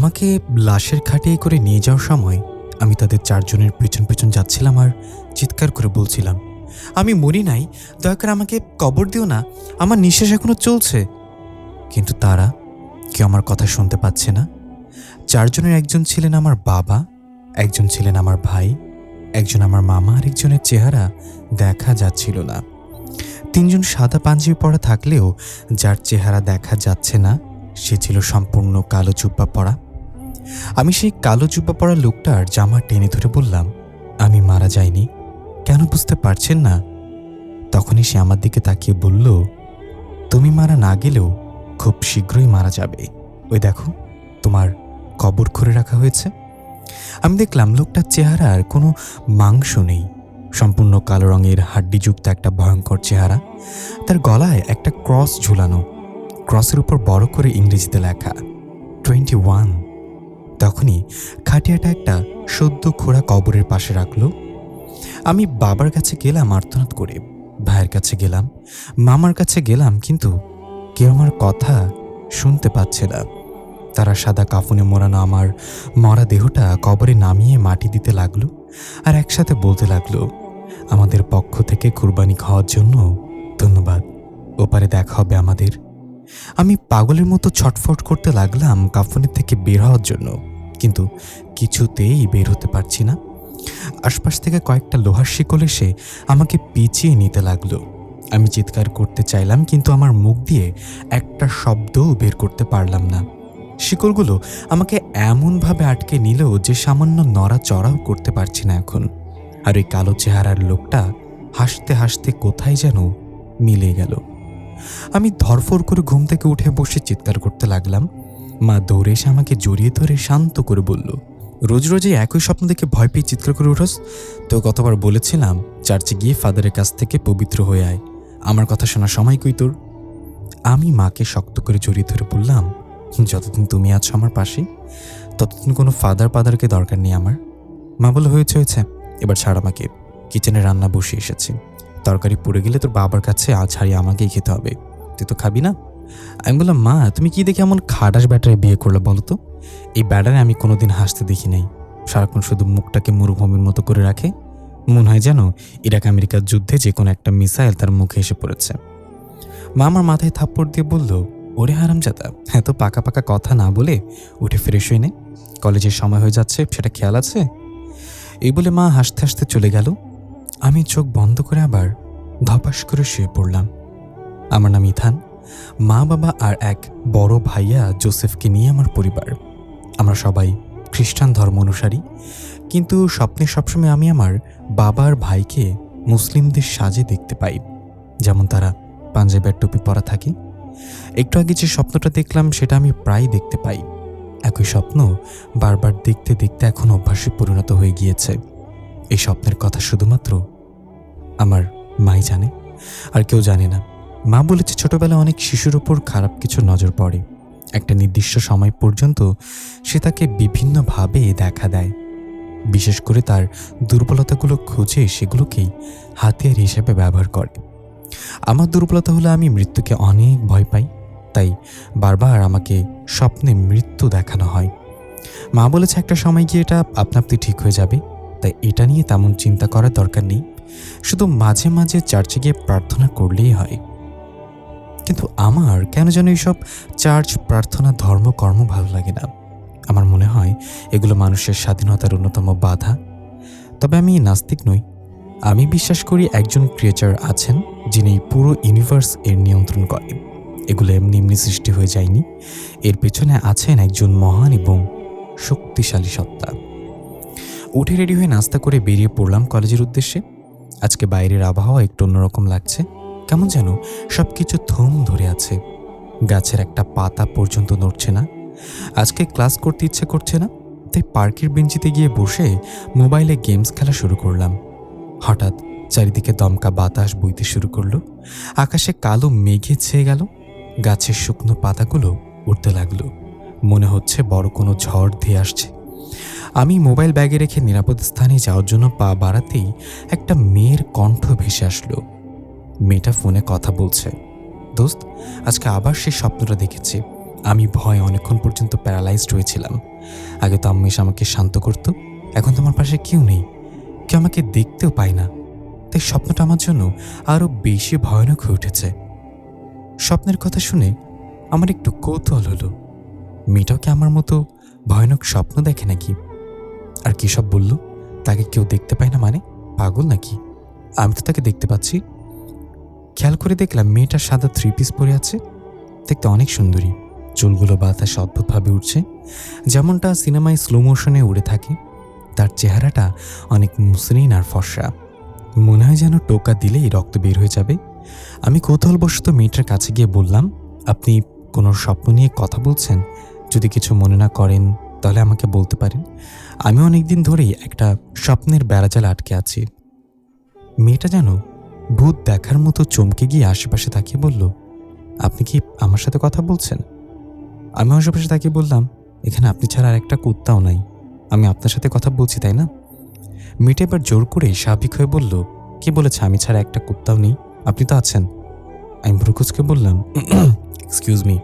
আমাকে লাশের খাটিয়ে করে নিয়ে যাওয়ার সময় আমি তাদের চারজনের পেছন পেছন যাচ্ছিলাম আর চিৎকার করে বলছিলাম, আমি মরি নাই, দয়া করে আমাকে কবর দিও না, আমার নিঃশ্বাস এখনো চলছে। কিন্তু তারা কেউ আমার কথা শুনতে পাচ্ছে না। চারজনের একজন ছিলেন আমার বাবা, একজন ছিলেন আমার ভাই, একজন আমার মামা, আর একজনের চেহারা দেখা যাচ্ছিল না। তিনজন সাদা পাঞ্জাবি পরা থাকলেও যার চেহারা দেখা যাচ্ছে না সে ছিল সম্পূর্ণ কালো জুব্বা পরা। আমি সেই কালো জুব্বা পরা লোকটার জামা টেনে ধরে বললাম, আমি মারা যাইনি, কেন বুঝতে পারছেন না? তখনই সে আমার দিকে তাকিয়ে বলল, তুমি মারা না গেলেও খুব শীঘ্রই মারা যাবে, ওই দেখো তোমার কবর খুঁড়ে রাখা হয়েছে। আমি দেখলাম লোকটার চেহারার কোনো মাংস নেই, সম্পূর্ণ কালো রঙের হাড্ডিযুক্ত একটা ভয়ঙ্কর চেহারা। তার গলায় একটা ক্রস ঝুলানো, ক্রসের উপর বড় করে ইংরেজিতে লেখা 21। তখনই খাটিয়াটা একটা সদ্য খোঁড়া কবরের পাশে রাখলো। আমি বাবার কাছে গেলাম আর্তনাদ করে, ভাইয়ের কাছে গেলাম, মামার কাছে গেলাম, কিন্তু কেউ আমার কথা শুনতে পাচ্ছে না। তারা সাদা কাফনে মোড়ানো আমার মরা দেহটা কবরে নামিয়ে মাটি দিতে লাগলো আর একসাথে বলতে লাগলো, আমাদের পক্ষ থেকে কুরবানি খাওয়ার জন্য ধন্যবাদ, ওপারে দেখা হবে আমাদের। আমি পাগলের মতো ছটফট করতে লাগলাম কাফনের থেকে বের হওয়ার জন্য, কিন্তু কিছুতেই বের হতে পারছি না। আশপাশ থেকে কয়েকটা লোহার শিকল এসে আমাকে পিছিয়ে নিতে লাগলো। আমি চিৎকার করতে চাইলাম, কিন্তু আমার মুখ দিয়ে একটা শব্দও বের করতে পারলাম না। শিকলগুলো আমাকে এমনভাবে আটকে নিল যে সামান্য নড়াচড়াও করতে পারছি না এখন। আর ওই কালো চেহারার লোকটা হাসতে হাসতে কোথায় যেন মিলে গেল। আমি ধরফর করে ঘুম থেকে উঠে বসে চিৎকার করতে লাগলাম। মা দৌড়ে এসে আমাকে জড়িয়ে ধরে শান্ত করে বলল, রোজ রোজ একই স্বপ্ন দেখে ভয় পেয়ে চিৎকার করে উঠোস? তো কতবার বলেছিলাম চার্চে গিয়ে ফাদারের কাছ থেকে পবিত্র হয়ে আয়, আমার কথা শোনার সময় কই তোর? আমি মাকে শক্ত করে জড়িয়ে ধরে বললাম, যতদিন তুমি আছো আমার পাশে ততদিন কোনো ফাদারকে দরকার নেই আমার। মা বলে, হয়েছে, এবার ছাড় আমাকে, কিচেনে রান্না বসে এসেছি, তরকারি পুড়ে গেলে তোর বাবার কাছে ছাড়িয়ে আমাকেই খেতে হবে, তুই তো খাবি না। আমি বললাম, মা তুমি কি দেখে এমন খাটাস ব্যাটারে বিয়ে করলে বলো তো? এই ব্যাটারে আমি কোনোদিন হাসতে দেখি নাই, সারাক্ষণ শুধু মুখটাকে মরুভূমির মতো করে রাখে, মনে হয় যেন ইরাক আমেরিকার যুদ্ধে যে কোনো একটা মিসাইল তার মুখে এসে পড়েছে। মা আমার মাথায় থাপ্পড় দিয়ে বলল, ওরে হারামজাদা, এত পাকা পাকা কথা না বলে উঠে ফ্রেশ হয়ে নে, কলেজের সময় হয়ে যাচ্ছে, সেটা খেয়াল আছে? এই বলে মা হাসতে হাসতে চলে গেল। আমি চোখ বন্ধ করে আবার ধপাস করে শুয়ে পড়লাম। আমার নাম ইথান, মা বাবা আর এক বড় ভাইয়া জোসেফকে নিয়ে আমার পরিবার। আমরা সবাই খ্রিস্টান ধর্ম অনুসারী, কিন্তু স্বপ্নে সবসময় আমি আমার বাবার ভাইকে মুসলিমদের সাজে দেখতে পাই, যেমন তারা পাঞ্জাবের টুপি পরা থাকে। একটু আগে যে স্বপ্নটা দেখলাম সেটা আমি প্রায় দেখতে পাই। একই স্বপ্ন বারবার দেখতে দেখতে এখন অভ্যাসে পরিণত হয়ে গিয়েছে। এই স্বপ্নের কথা শুধুমাত্র আমার মাই জানে, আর কেউ জানে না। মা বলেছে ছোটবেলায় অনেক শিশুর ওপর খারাপ কিছু নজর পড়ে, একটা নির্দিষ্ট সময় পর্যন্ত সে তাকে বিভিন্নভাবে দেখা দেয়, বিশেষ করে তার দুর্বলতাগুলো খুঁজে সেগুলোকেই হাতিয়ার হিসেবে ব্যবহার করে। আমার দুর্বলতা হলো আমি মৃত্যুকে অনেক ভয় পাই, তাই বারবার আমাকে স্বপ্নে মৃত্যু দেখানো হয়। মা বলেছে একটা সময় গিয়ে এটা আপনা আপনি ঠিক হয়ে যাবে, তাই এটা নিয়ে তেমন চিন্তা করার দরকার নেই, শুধু মাঝে মাঝে চার্চে গিয়ে প্রার্থনা করলেই হয়। কিন্তু আমার কেন যেন এইসব চার্চ, প্রার্থনা, ধর্মকর্ম ভালো লাগে না। আমার মনে হয় এগুলো মানুষের স্বাধীনতার অন্যতম বাধা। তবে আমি নাস্তিক নই, আমি বিশ্বাস করি একজন ক্রিয়েচার আছেন যিনি পুরো ইউনিভার্স এর নিয়ন্ত্রণ করেন। এগুলো এমনি এমনি সৃষ্টি হয়ে যায়নি, এর পেছনে আছেন একজন মহান এবং শক্তিশালী সত্তা। উঠে রেডি হয়ে নাস্তা করে বেরিয়ে পড়লাম কলেজের উদ্দেশ্যে। আজকে বাইরের আবহাওয়া একটু অন্যরকম লাগছে, কেমন যেন সব কিছু থম ধরে আছে, গাছের একটা পাতা পর্যন্ত নড়ছে না। আজকে ক্লাস করতে ইচ্ছে করছে না, তাই পার্কের বেঞ্চিতে গিয়ে বসে মোবাইলে গেমস খেলা শুরু করলাম। হঠাৎ চারিদিকে দমকা বাতাস বইতে শুরু করলো, আকাশে কালো মেঘে ছেয়ে গেল, গাছের শুকনো পাতাগুলো উঠতে লাগলো, মনে হচ্ছে বড় কোনো ঝড় ধেয়ে আসছে। আমি মোবাইল ব্যাগে রেখে নিরাপদ স্থানে যাওয়ার জন্য পা বাড়াতেই একটা মেয়ের কণ্ঠ ভেসে আসলো। মেয়েটা ফোনে কথা বলছে, দোস্ত আজকে আবার সেই স্বপ্নটা দেখেছি, আমি ভয়ে অনেকক্ষণ পর্যন্ত প্যারালাইজড হয়েছিলাম। আগে তো আম্মু এসে আমাকে শান্ত করতো, এখন তো আমার পাশে কেউ নেই, কেউ আমাকে দেখতেও পায় না। তাই স্বপ্নটা আমার জন্য আরও বেশি ভয়ানক হয়ে উঠেছে। স্বপ্নের কথা শুনে আমার একটু কৌতূহল হলো, মেয়েটাও কি আমার মতো ভয়ানক স্বপ্ন দেখে নাকি? আর কী সব বলল, তাকে কেউ দেখতে পায় না মানে পাগল নাকি? আমি তো তাকে দেখতে পাচ্ছি। খেয়াল করে দেখলাম মেয়েটা সাদা 3 পিস পরে আছে, দেখতে অনেক সুন্দরী। চুলগুলো বাতাসে অদ্ভুতভাবে উঠছে, যেমনটা সিনেমায় স্লো মোশনে উড়ে থাকে। তার চেহারাটা অনেক মসৃণ আর ফর্সা, মনে হয় যেন টোকা দিলেই রক্ত বের হয়ে যাবে। আমি কৌতূহলবশত মেয়েটার কাছে গিয়ে বললাম, আপনি কোনো স্বপ্ন নিয়ে কথা বলছেন? যদি কিছু মনে না করেন তাহলে আমাকে বলতে পারেন। আমি অনেকদিন ধরেই একটা স্বপ্নের বেড়াজালে আটকে আছি। মেয়েটা যেন ভূত দেখার মতো চমকে গিয়ে আশেপাশে তাকিয়ে বলল, আপনি কি আমার সাথে কথা বলছেন? আমি আশেপাশে তাকিয়ে বললাম, এখানে আপনি ছাড়া আর একটা কুত্তাও নাই, আমি আপনার সাথে কথা বলছি তাই না? মেয়েটা এবার জোর করে স্বাভাবিক হয়ে বলল, কি বলেছে আমি ছাড়া একটা কুত্তাও নেই? আপনি তো আছেন। আমি ভ্রুকুচকে বললাম, এক্সকিউজ মি,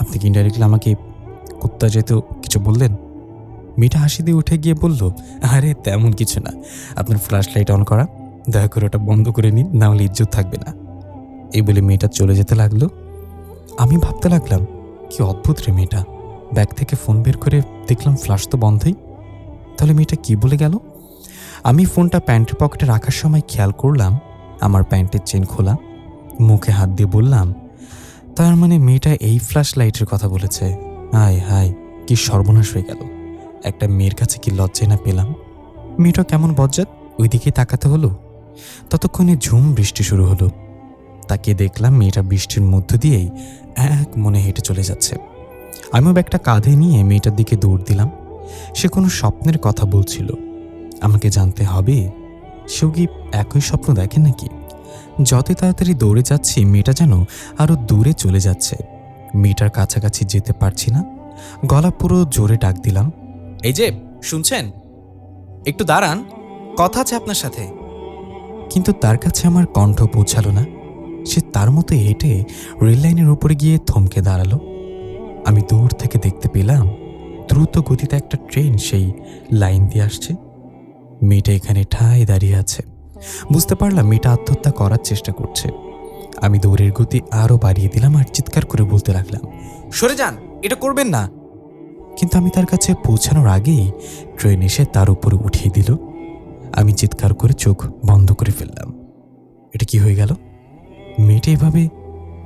আপনি কি ইনডাইরেক্টলি আমাকে কুত্তা যেহেতু কিছু বললেন? মেয়েটা হাসি দিয়ে উঠে গিয়ে বলল, আরে তেমন কিছু না, আপনার ফ্ল্যাশ লাইট অন করা, দয়া করে ওটা বন্ধ করে নিন, না হলে ইজ্জত থাকবে না। এই বলে মেয়েটা চলে যেতে লাগলো। আমি ভাবতে লাগলাম, কি অদ্ভুত রে মেয়েটা। ব্যাগ থেকে ফোন বের করে দেখলাম ফ্ল্যাশ তো বন্ধই। তাহলে মেয়েটা কি বলে গেল? আমি ফোনটা প্যান্টের পকেটে রাখার সময় খেয়াল করলাম আমার প্যান্টের চেন খোলা। মুখে হাত দিয়ে বললাম, তার মানে মেয়েটা এই ফ্ল্যাশ লাইটের কথা বলেছে। হায় হায়, কি সর্বনাশ হয়ে গেল। একটা মেয়ের কাছে কি লজ্জায় না পেলাম। মেয়েটা কেমন বজ্জাত, ওইদিকেই তাকাতে হলো। ততক্ষণে ঝুম বৃষ্টি শুরু হলো। তাকিয়ে দেখলাম মেয়েটা বৃষ্টির মধ্য দিয়েই এক মনে হেঁটে চলে যাচ্ছে। আমিও ব্যাগটা কাঁধে নিয়ে মেয়েটার দিকে দৌড় দিলাম। সে কোনো স্বপ্নের কথা বলছিল। আমাকে জানতে হবে সেও কি একই স্বপ্ন দেখে নাকি। যতই তাড়াতাড়ি দৌড়ে যাচ্ছি মেয়েটা যেন আরো দূরে চলে যাচ্ছে। মেয়েটার কাছাকাছি যেতে পারছি না। গলা পুরো জোরে ডাক দিলাম, এই যে শুনছেন, একটু দাঁড়ান, কথা আছে আপনার সাথে। কিন্তু তার কাছে আমার কণ্ঠ পৌঁছালো না। সে তার মতো হেঁটে রেল লাইনের উপরে গিয়ে থমকে দাঁড়ালো। আমি দূর থেকে দেখতে পেলাম দ্রুত গতিতে একটা ট্রেন সেই লাইন দিয়ে আসছে। মেয়েটা এখানে ঠায় দাঁড়িয়ে আছে। বুঝতে পারলাম মেয়েটা আত্মহত্যা করার চেষ্টা করছে। আমি দৌড়ের গতি আরো বাড়িয়ে দিলাম আর চিৎকার করে বলতে লাগলাম, সরে যান, এটা করবেন না। কিন্তু আমি তার কাছে পৌঁছানোর আগেই ট্রেন এসে তার উপরে উঠিয়ে দিল। আমি চিৎকার করে চোখ বন্ধ করে ফেললাম। এটা কি হয়ে গেল? মেয়েটা এভাবে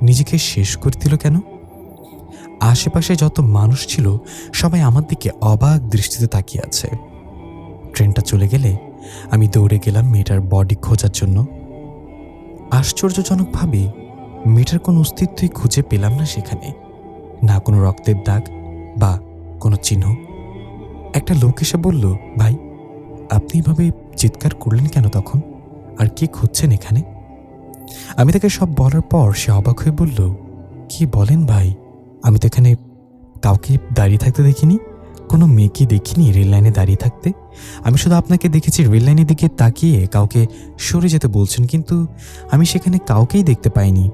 নিজেকে শেষ করে দিল কেন? আশেপাশে যত মানুষ ছিল সবাই আমার দিকে অবাক দৃষ্টিতে তাকিয়ে আছে। ট্রেনটা চলে গেলে আমি দৌড়ে গেলাম মেয়েটার বডি খোঁজার জন্য। আশ্চর্যজনকভাবে মেয়েটার কোনো অস্তিত্বই খুঁজে পেলাম না সেখানে। না কোনো রক্তের দাগ বা কোনো চিহ্ন। একটা লোক এসে বলল, ভাই আপনি এভাবে চিৎকার করলেন কেন তখন, আর কি খুঁজছেন এখানে? আমি তাকে সব বলার পর সে অবাক হয়ে বলল, কি বলেন ভাই, আমি তো এখানে কাউকে দাঁড়িয়ে থাকতে দেখিনি, কোনো মেয়েকে দেখিনি রেল লাইনে দাঁড়িয়ে থাকতে। আমি শুধু আপনাকে দেখেছি রেল লাইনের দিকে তাকিয়ে কাউকে সরে যেতে বলছেন, কিন্তু আমি সেখানে কাউকেই দেখতে পাইনি।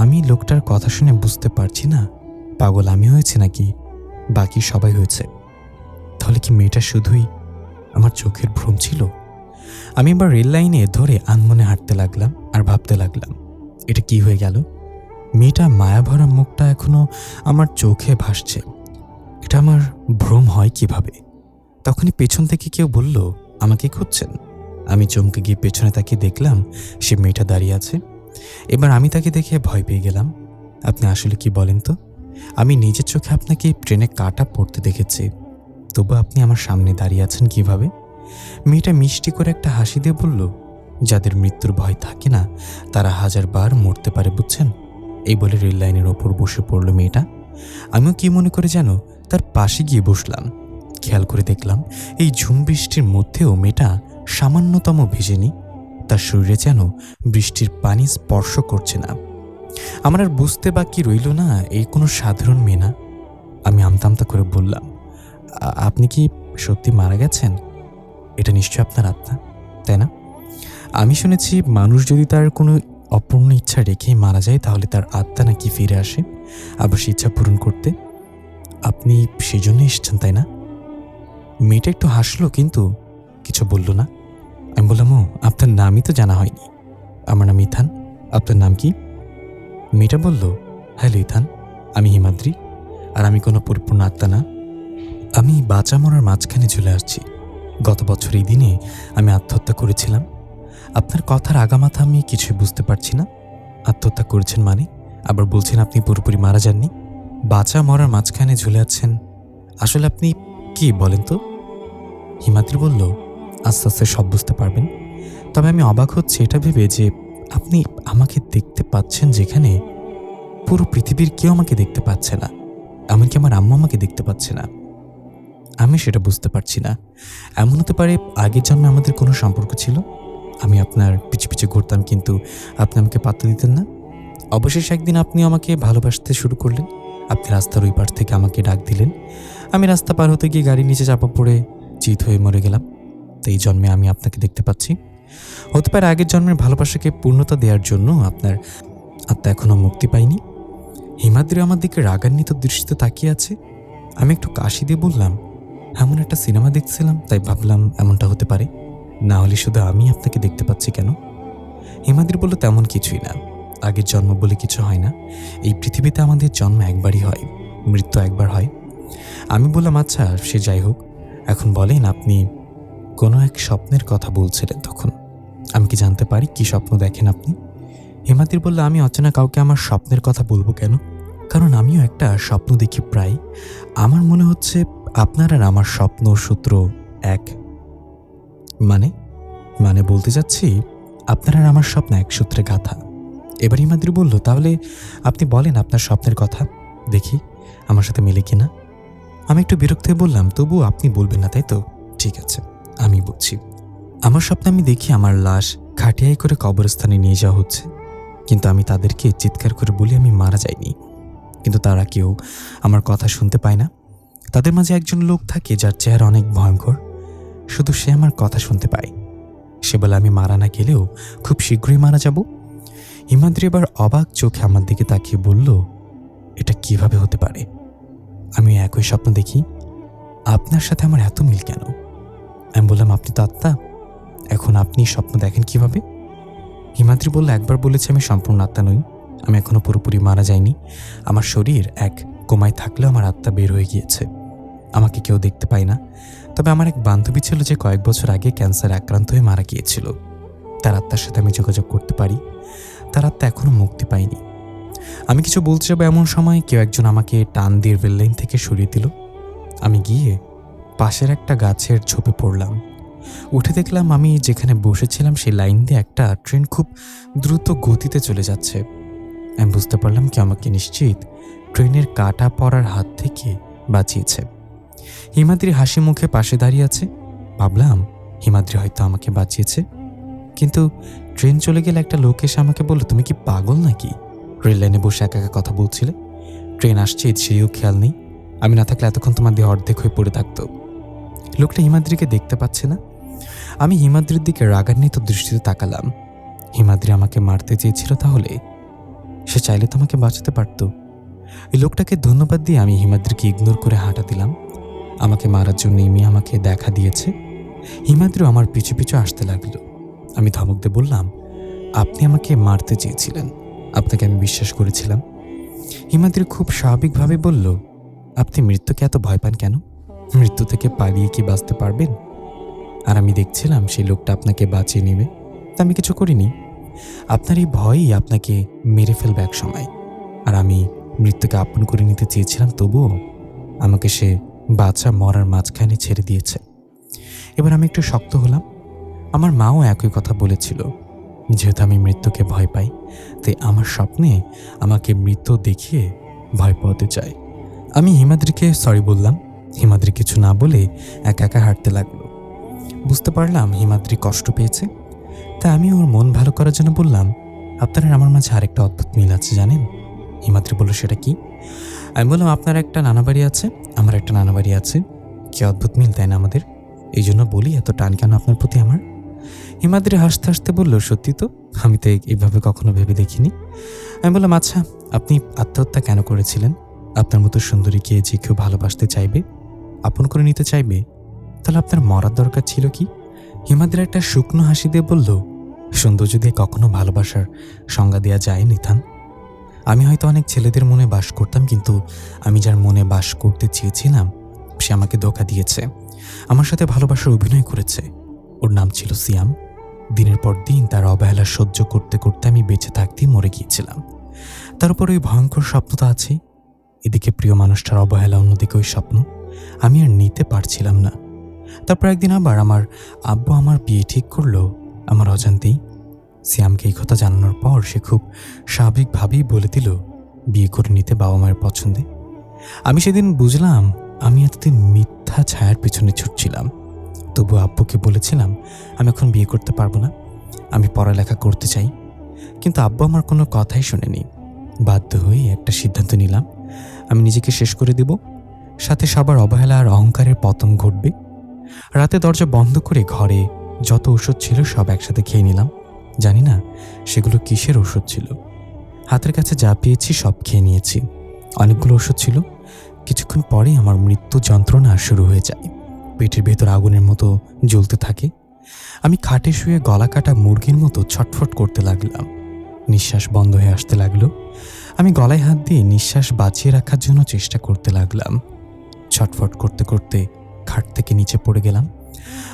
আমি লোকটার কথা শুনে বুঝতে পারছি না পাগল আমি হয়েছে নাকি বাকি সবাই হয়েছে। তাহলে কি মেয়েটা শুধুই আমার চোখের ভ্রম ছিল? আমি এবার রেল লাইনে ধরে আনমনে হাঁটতে লাগলাম আর ভাবতে লাগলাম, এটা কি হয়ে গেল? মেয়েটা মায়াভরা মুখটা এখনো আমার চোখে ভাসছে। এটা আমার ভ্রম হয় কিভাবে? তখনই পেছন থেকে কেউ বলল, আমাকে খুঁজছেন? আমি চমকে গিয়ে পেছনে তাকিয়ে দেখলাম সে মেয়েটা দাঁড়িয়ে আছে। এবার আমি তাকে দেখে ভয় পেয়ে গেলাম। আপনি আসলে কি বলেন তো? আমি নিজের চোখে আপনাকে ট্রেনে কাটা পড়তে দেখেছি, তবু আপনি আমার সামনে দাঁড়িয়ে আছেন কিভাবে? মেয়েটা মিষ্টি করে একটা হাসি দিয়ে বলল, যাদের মৃত্যুর ভয় থাকে না তারা 1000 বার মরতে পারে, বুঝছেন? এই বলে রেল লাইনের ওপর বসে পড়ল মেয়েটা। আমিও কি মনে করে যেন তার পাশে গিয়ে বসলাম। খেয়াল করে দেখলাম এই ঝুম বৃষ্টির মধ্যেও মেয়েটা সামান্যতম ভেজেনি। তার শরীরে যেন বৃষ্টির পানি স্পর্শ করছে না। আমার আর বুঝতে বাকি রইল না এই কোনো সাধারণ মেয়ে না। আমি আমতা আমতা করে বললাম, আপনি কি সত্যি মারা গেছেন? এটা নিশ্চয় আপনার আত্মা, তাই না? আমি শুনেছি মানুষ যদি তার কোনো অপূর্ণ ইচ্ছা রেখেই মারা যায় তাহলে তার আত্মা নাকি ফিরে আসে। আবার সেই ইচ্ছা পূরণ করতে। আপনি সেই জন্য এসেছেন, তাই না? মেয়েটা একটু হাসলো, কিন্তু কিছু বলল না। আমি বললাম, ও, আপনার নামই তো জানা হয়নি। আমার নাম ইথান। আপনার নাম কি? মেয়েটা বলল, হ্যালো ইথান, আমি হিমাদ্রি, আর আমি কোনো পরিপূর্ণ আত্মা না। আমি বাঁচা মরার মাঝখানে চলে আসছি। গত বছর এই দিনে আমি আত্মহত্যা করেছিলাম। আপনার কথার আগামাথা আমি কিছুই বুঝতে পারছি না। আত্মহত্যা করেছেন মানে? আবার বলছেন আপনি পুরোপুরি মারা যাননি। বাঁচা মরার মাঝখানে ঝুলে আছেন। আসলে আপনি কি বলেন তো? হিমাদ্রি বলল, আস্তে আস্তে সব বুঝতে পারবেন। তবে আমি অবাক হচ্ছি এটা ভেবে যে আপনি আমাকে দেখতে পাচ্ছেন, যেখানে পুরো পৃথিবীর কেউ আমাকে দেখতে পাচ্ছে না। এমনকি আমার আম্মু আমাকে দেখতে পাচ্ছে না। আমি সেটা বুঝতে পারছি না। এমন হতে পারে আগের জন্মে আমাদের কোনো সম্পর্ক ছিল। আমি আপনার পিছু পিছু ঘুরতাম, কিন্তু আপনি আমাকে পাত্তা দিতেন না। অবশেষে একদিন আপনি আমাকে ভালোবাসতে শুরু করলেন। আপনি রাস্তার ওই পাশ থেকে আমাকে ডাক দিলেন। আমি রাস্তা পার হতে গিয়ে গাড়ির নিচে চাপা পড়ে চিত হয়ে মরে গেলাম। তো এই জন্মে আমি আপনাকে দেখতে পাচ্ছি। হতে পারে আগের জন্মের ভালোবাসাকে পূর্ণতা দেওয়ার জন্য আপনার আত্মা এখনো মুক্তি পায়নি। হিমাদ্রি আমার দিকে রাগান্বিত দৃষ্টিতে তাকিয়ে আছে। আমি একটু কাশি দিয়ে বললাম, এমন একটা সিনেমা দেখছিলাম, তাই ভাবলাম এমনটা হতে পারে। না হলে শুধু আমি আপনাকে দেখতে পাচ্ছি কেন? হিমাদ্রি বলল, তেমন কিছুই না। আগের জন্ম বলে কিছু হয় না। এই পৃথিবীতে আমাদের জন্ম একবারই হয়, মৃত্যু একবার হয়। আমি বললাম, আচ্ছা সে যাই হোক, এখন বলেন আপনি কোনো এক স্বপ্নের কথা বলছিলেন তখন। আমি কি জানতে পারি কি স্বপ্ন দেখেন আপনি? হিমাদ্রি বলল, আমি অচেনা কাউকে আমার স্বপ্নের কথা বলবো কেন? কারণ আমিও একটা স্বপ্ন দেখি প্রায়। আমার মনে হচ্ছে আপনার আর আমার স্বপ্ন সূত্র এক। মানে মানে বলতে যাচ্ছি আপনার আর আমার স্বপ্ন এক সূত্রে গাঁথা। এবার হিমাদ্রি বলল, তাহলে আপনি বলেন আপনার স্বপ্নের কথা, দেখি আমার সাথে মেলে কিনা। আমি একটু বিরক্ত হয়ে বললাম, তবু আপনি বলবেন না তাই তো? ঠিক আছে, আমি বলছি। আমার স্বপ্নে আমি দেখি আমার লাশ খাটিয়াই করে কবরস্থানে নিয়ে যাওয়া হচ্ছে, কিন্তু আমি তাদেরকে চিৎকার করে বলি আমি মারা যাইনি। কিন্তু তারা কেউ আমার কথা শুনতে পায় না। তাদের মাঝে একজন লোক থাকে যার চেহারা অনেক ভয়ঙ্কর। শুধু সে আমার কথা শুনতে পায়। সে বলে আমি মারা না গেলেও খুব শীঘ্রই মারা যাব। হিমাদ্রি এবার অবাক চোখে আমার দিকে তাকিয়ে বলল, এটা কিভাবে হতে পারে? আমি একই স্বপ্ন দেখি, আপনার সাথে আমার এত মিল কেন? আমি বললাম, আপনি তো আত্মা, এখন আপনি স্বপ্ন দেখেন কিভাবে? হিমাদ্রি বলল, একবার বলেছি আমি সম্পূর্ণ আত্মা নই। আমি এখনো পুরোপুরি মারা যাইনি। আমার শরীর এক কোমায় থাকলেও আমার আত্মা বের হয়ে গিয়েছে। আমাকে কেউ দেখতে পায় না। তবে আমার এক বান্ধবী ছিল যে কয়েক বছর আগে ক্যান্সারে আক্রান্ত হয়ে মারা গিয়েছিল। তার আত্মার সাথে আমি যোগাযোগ করতে পারি। তার আত্মা এখনো মুক্তি পায়নি। আমি কিছু বলতে যাবো এমন সময় কেউ একজন আমাকে টান দিয়ে রেল লাইন থেকে সরিয়ে দিল। আমি গিয়ে পাশের একটা গাছের ঝোপে পড়লাম। উঠে দেখলাম আমি যেখানে বসেছিলাম সেই লাইন দিয়ে একটা ট্রেন খুব দ্রুত গতিতে চলে যাচ্ছে। আমি বুঝতে পারলাম কি আমাকে নিশ্চিত ট্রেনের কাটা পড়ার হাত থেকে বাঁচিয়েছে। হিমাদ্রি হাসি মুখে পাশে দাঁড়িয়ে আছে। ভাবলাম হিমাদ্রি হয়তো আমাকে বাঁচিয়েছে। কিন্তু ট্রেন চলে গেলে একটা লোক এসে আমাকে বলল, তুমি কি পাগল নাকি? রেল লাইনে বসে একা একা কথা বলছিলে। ট্রেন আসছে সেও খেয়াল নেই। আমি না থাকলে এতক্ষণ তোমার দিয়ে অর্ধেক হয়ে পড়ে থাকতো। লোকটা হিমাদ্রিকে দেখতে পাচ্ছে না। আমি হিমাদ্রির দিকে রাগান্বিত দৃষ্টিতে তাকালাম। হিমাদ্রি আমাকে মারতে চেয়েছিল, তাহলে সে চাইলে তো আমাকে বাঁচাতে পারত। এই লোকটাকে ধন্যবাদ দিয়ে আমি হিমাদ্রিকে ইগনোর করে হাঁটা দিলাম। আমাকে মারার জন্য ইমি আমাকে দেখা দিয়েছে। হিমাদ্রি আমার পিছু পিছু আসতে লাগলো। আমি ধমক দিয়ে বললাম, আপনি আমাকে মারতে চেয়েছিলেন, আপনাকে আমি বিশ্বাস করেছিলাম। হিমাদ্রি খুব স্বাভাবিকভাবে বলল, আপনি মৃত্যুকে এত ভয় পান কেন? মৃত্যু থেকে পালিয়ে কি বাঁচতে পারবেন? আর আমি দেখছিলাম সেই লোকটা আপনাকে বাঁচিয়ে নেবে, তা আমি কিছু করিনি। আপনার এই ভয়ই আপনাকে মেরে ফেলবে এক সময়। আর আমি মৃত্যুকে আপন করে নিতে চেয়েছিলাম, তবুও আমাকে সে বাঁচা মরার মাঝখানে ছেড়ে দিয়েছে। এবার আমি একটু শক্ত হলাম। আমার মাও একই কথা বলেছিল, যেহেতু আমি মৃত্যুকে ভয় পাই, তাই আমার স্বপ্নে আমাকে মৃত্যু দেখিয়ে ভয় পাওয়াতে চায়। আমি হিমাদ্রিকে সরি বললাম। হিমাদ্রি কিছু না বলে একা একা হাঁটতে লাগলো। বুঝতে পারলাম হিমাদ্রি কষ্ট পেয়েছে। তাই আমি ওর মন ভালো করার জন্য বললাম, আপনার আর আমার মাঝে আরেকটা অদ্ভুত মিল আছে জানেন? হিমাদ্রি বলল, সেটা কি? আমি বললাম, আপনার একটা নানা বাড়ি আছে, আমার একটা নানা বাড়ি আছে। কি অদ্ভুত মিল, তাই না আমাদের? এই জন্য বলি এত টান কেন আপনার প্রতি আমার? হিমাদ্রি হাসতে হাসতে বলল, সত্যি তো, আমি তো এইভাবে কখনো ভেবে দেখিনি। আমি বললাম, আচ্ছা, আপনি আত্মহত্যা কেন করেছিলেন? আপনার মতো সুন্দরীকে যে কেউ ভালোবাসতে চাইবে, আপন করে নিতে চাইবে, তাহলে আপনার মরার দরকার ছিল কি? হিমাদ্রি একটা শুকনো হাসি দিয়ে বলল, সৌন্দর্য দিয়ে কখনো ভালোবাসার সংজ্ঞা দেওয়া যায় নিথান? আমি হয়তো অনেক ছেলেদের মনে বাস করতাম, কিন্তু আমি যার মনে বাস করতে চেয়েছিলাম সে আমাকে ধোঁকা দিয়েছে, আমার সাথে ভালোবাসার অভিনয় করেছে। ওর নাম ছিল সিয়াম। দিনের পর দিন তার অবহেলা সহ্য করতে করতে আমি বেঁচে থাকতেই মরে গিয়েছিলাম। তার উপর ওই ভয়ঙ্কর স্বপ্ন তো আছে। এদিকে প্রিয় মানুষটার অবহেলা, অন্যদিকে ওই স্বপ্ন। আমি আর নিতে পারছিলাম না। তারপর একদিন আবার আমার আব্বু আমার বিয়ে ঠিক করলো আমার অজান্তেই। সিয়ামকে এই কথা জানানোর পর সে খুব স্বাভাবিকভাবেই বলে দিল বিয়ে করে নিতে বাবা মায়ের পছন্দে। আমি সেদিন বুঝলাম আমি এতদিন মিথ্যা ছায়ার পিছনে ছুটছিলাম। তবু আব্বুকে বলেছিলাম আমি এখন বিয়ে করতে পারবো না, আমি পড়ালেখা করতে চাই। কিন্তু আব্বু আমার কোনো কথাই শোনেনি। বাধ্য হয়ে একটা সিদ্ধান্ত নিলাম, আমি নিজেকে শেষ করে দেব, সাথে সবার অবহেলা আর অহংকারের পতন ঘটবে। রাতে দরজা বন্ধ করে ঘরে যত ওষুধ ছিল সব একসাথে খেয়ে নিলাম। জানি না সেগুলো কিসের ওষুধ ছিল। হাতের কাছে যা পেয়েছি সব খেয়ে নিয়েছি। অনেকগুলো ওষুধ ছিল। কিছুক্ষণ পরেই আমার মৃত্যু যন্ত্রণা শুরু হয়ে যায়। পেটের ভেতর আগুনের মতো জ্বলতে থাকে। আমি খাটে শুয়ে গলা কাটা মুরগির মতো ছটফট করতে লাগলাম। নিঃশ্বাস বন্ধ হয়ে আসতে লাগলো। আমি গলায় হাত দিয়ে নিঃশ্বাস বাঁচিয়ে রাখার জন্য চেষ্টা করতে লাগলাম। ছটফট করতে করতে খাট থেকে নিচে পড়ে গেলাম।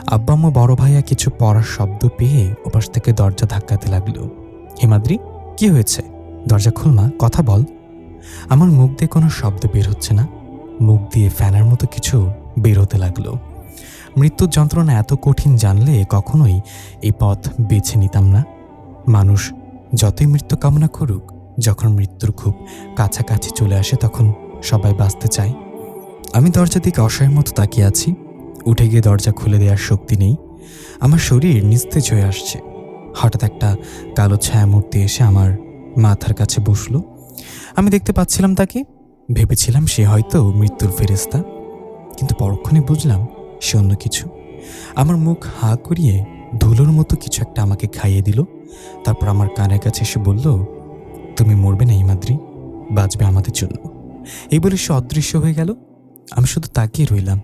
আব্বা আম্মু বড় ভাইয়া কিছু পড়ার শব্দ পেয়ে ওপাশ থেকে দরজা ধাক্কাতে লাগলো। হিমাদ্রি, কি হয়েছে? দরজা খুল মা, কথা বল। আমার মুখ দিয়ে কোনো শব্দ বের হচ্ছে না। মুখ দিয়ে ফ্যানের মতো কিছু বের হতে লাগলো। মৃত্যুর যন্ত্রণা এত কঠিন জানলে কখনোই এই পথ বেছে নিতাম না। মানুষ যতই মৃত্যু কামনা করুক, যখন মৃত্যুর খুব কাছাকাছি চলে আসে তখন সবাই বাঁচতে চায়। আমি দরজার দিকে অসহায়ের মতো তাকিয়ে আছি। উঠে গিয়ে দরজা খুলে দেওয়ার শক্তি নেই। আমার শরীর নিস্তেজ হয়ে আসছে। হঠাৎ একটা কালো ছায়ামূর্তি এসে আমার মাথার কাছে বসলো। আমি দেখতে পাচ্ছিলাম তাকে। ভেবেছিলাম সে হয়তো মৃত্যুর ফেরেশতা, কিন্তু পরক্ষণে বুঝলাম সে অন্য কিছু। আমার মুখ হা করিয়ে ধুলোর মতো কিছু একটা আমাকে খাইয়ে দিল। তারপর আমার কানের কাছে এসে বলল, তুমি মরবে না হিমাদ্রি, বাঁচবে আমাদের জন্য। এই বলে সে অদৃশ্য হয়ে গেল। আমি শুধু তাকিয়ে রইলাম।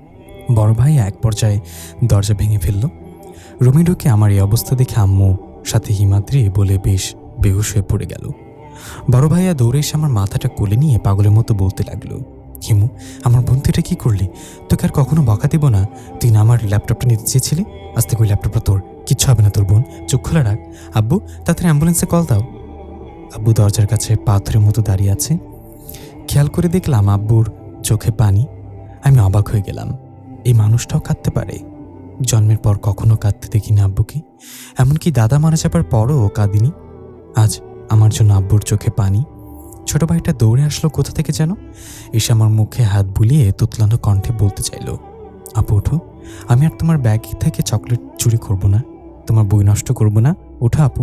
বড় ভাই এক পর্যায়ে দরজা ভেঙে ফেলল। রুমে ঢুকে আমার এই অবস্থা দেখে আম্মু সাথে হিমাদ্রি বলে বেশ বেহুশ হয়ে পড়ে গেল। বড় ভাইয়া দৌড়ে এসে আমার মাথাটা কোলে নিয়ে পাগলের মতো বলতে লাগলো, হিমু, আমার বোন, তুই এটা কি করলি? তোকে আর কখনো বকা দেব না। তুই না আমার ল্যাপটপটা নিতে চেয়েছিলি, আজ থেকে ওই ল্যাপটপটা তোর। কিচ্ছু হবে না তোর বোন, চোখ খোলা রাখ। আব্বু, তাড়াতাড়ি অ্যাম্বুলেন্সে কল দাও। আব্বু দরজার কাছে পাথরের মতো দাঁড়িয়ে আছে। খেয়াল করে দেখলাম আব্বুর চোখে পানি। আমি অবাক হয়ে গেলাম, এই মানুষটাও কাঁদতে পারে? জন্মের পর কখনো কাঁদতে দেখিনি আব্বুকে। এমনকি দাদা মারা যাবার পরও কাঁদিনি। আজ আমার জন্য আব্বুর চোখে পানি। ছোট ভাইটা দৌড়ে আসলো কোথা থেকে যেন, এসে আমার মুখে হাত বুলিয়ে তুতলানো কণ্ঠে বলতে চাইলো, আপু ওঠো, আমি আর তোমার ব্যাগ থেকে চকলেট চুরি করব না, তোমার বই নষ্ট করব না। ওঠো আপু,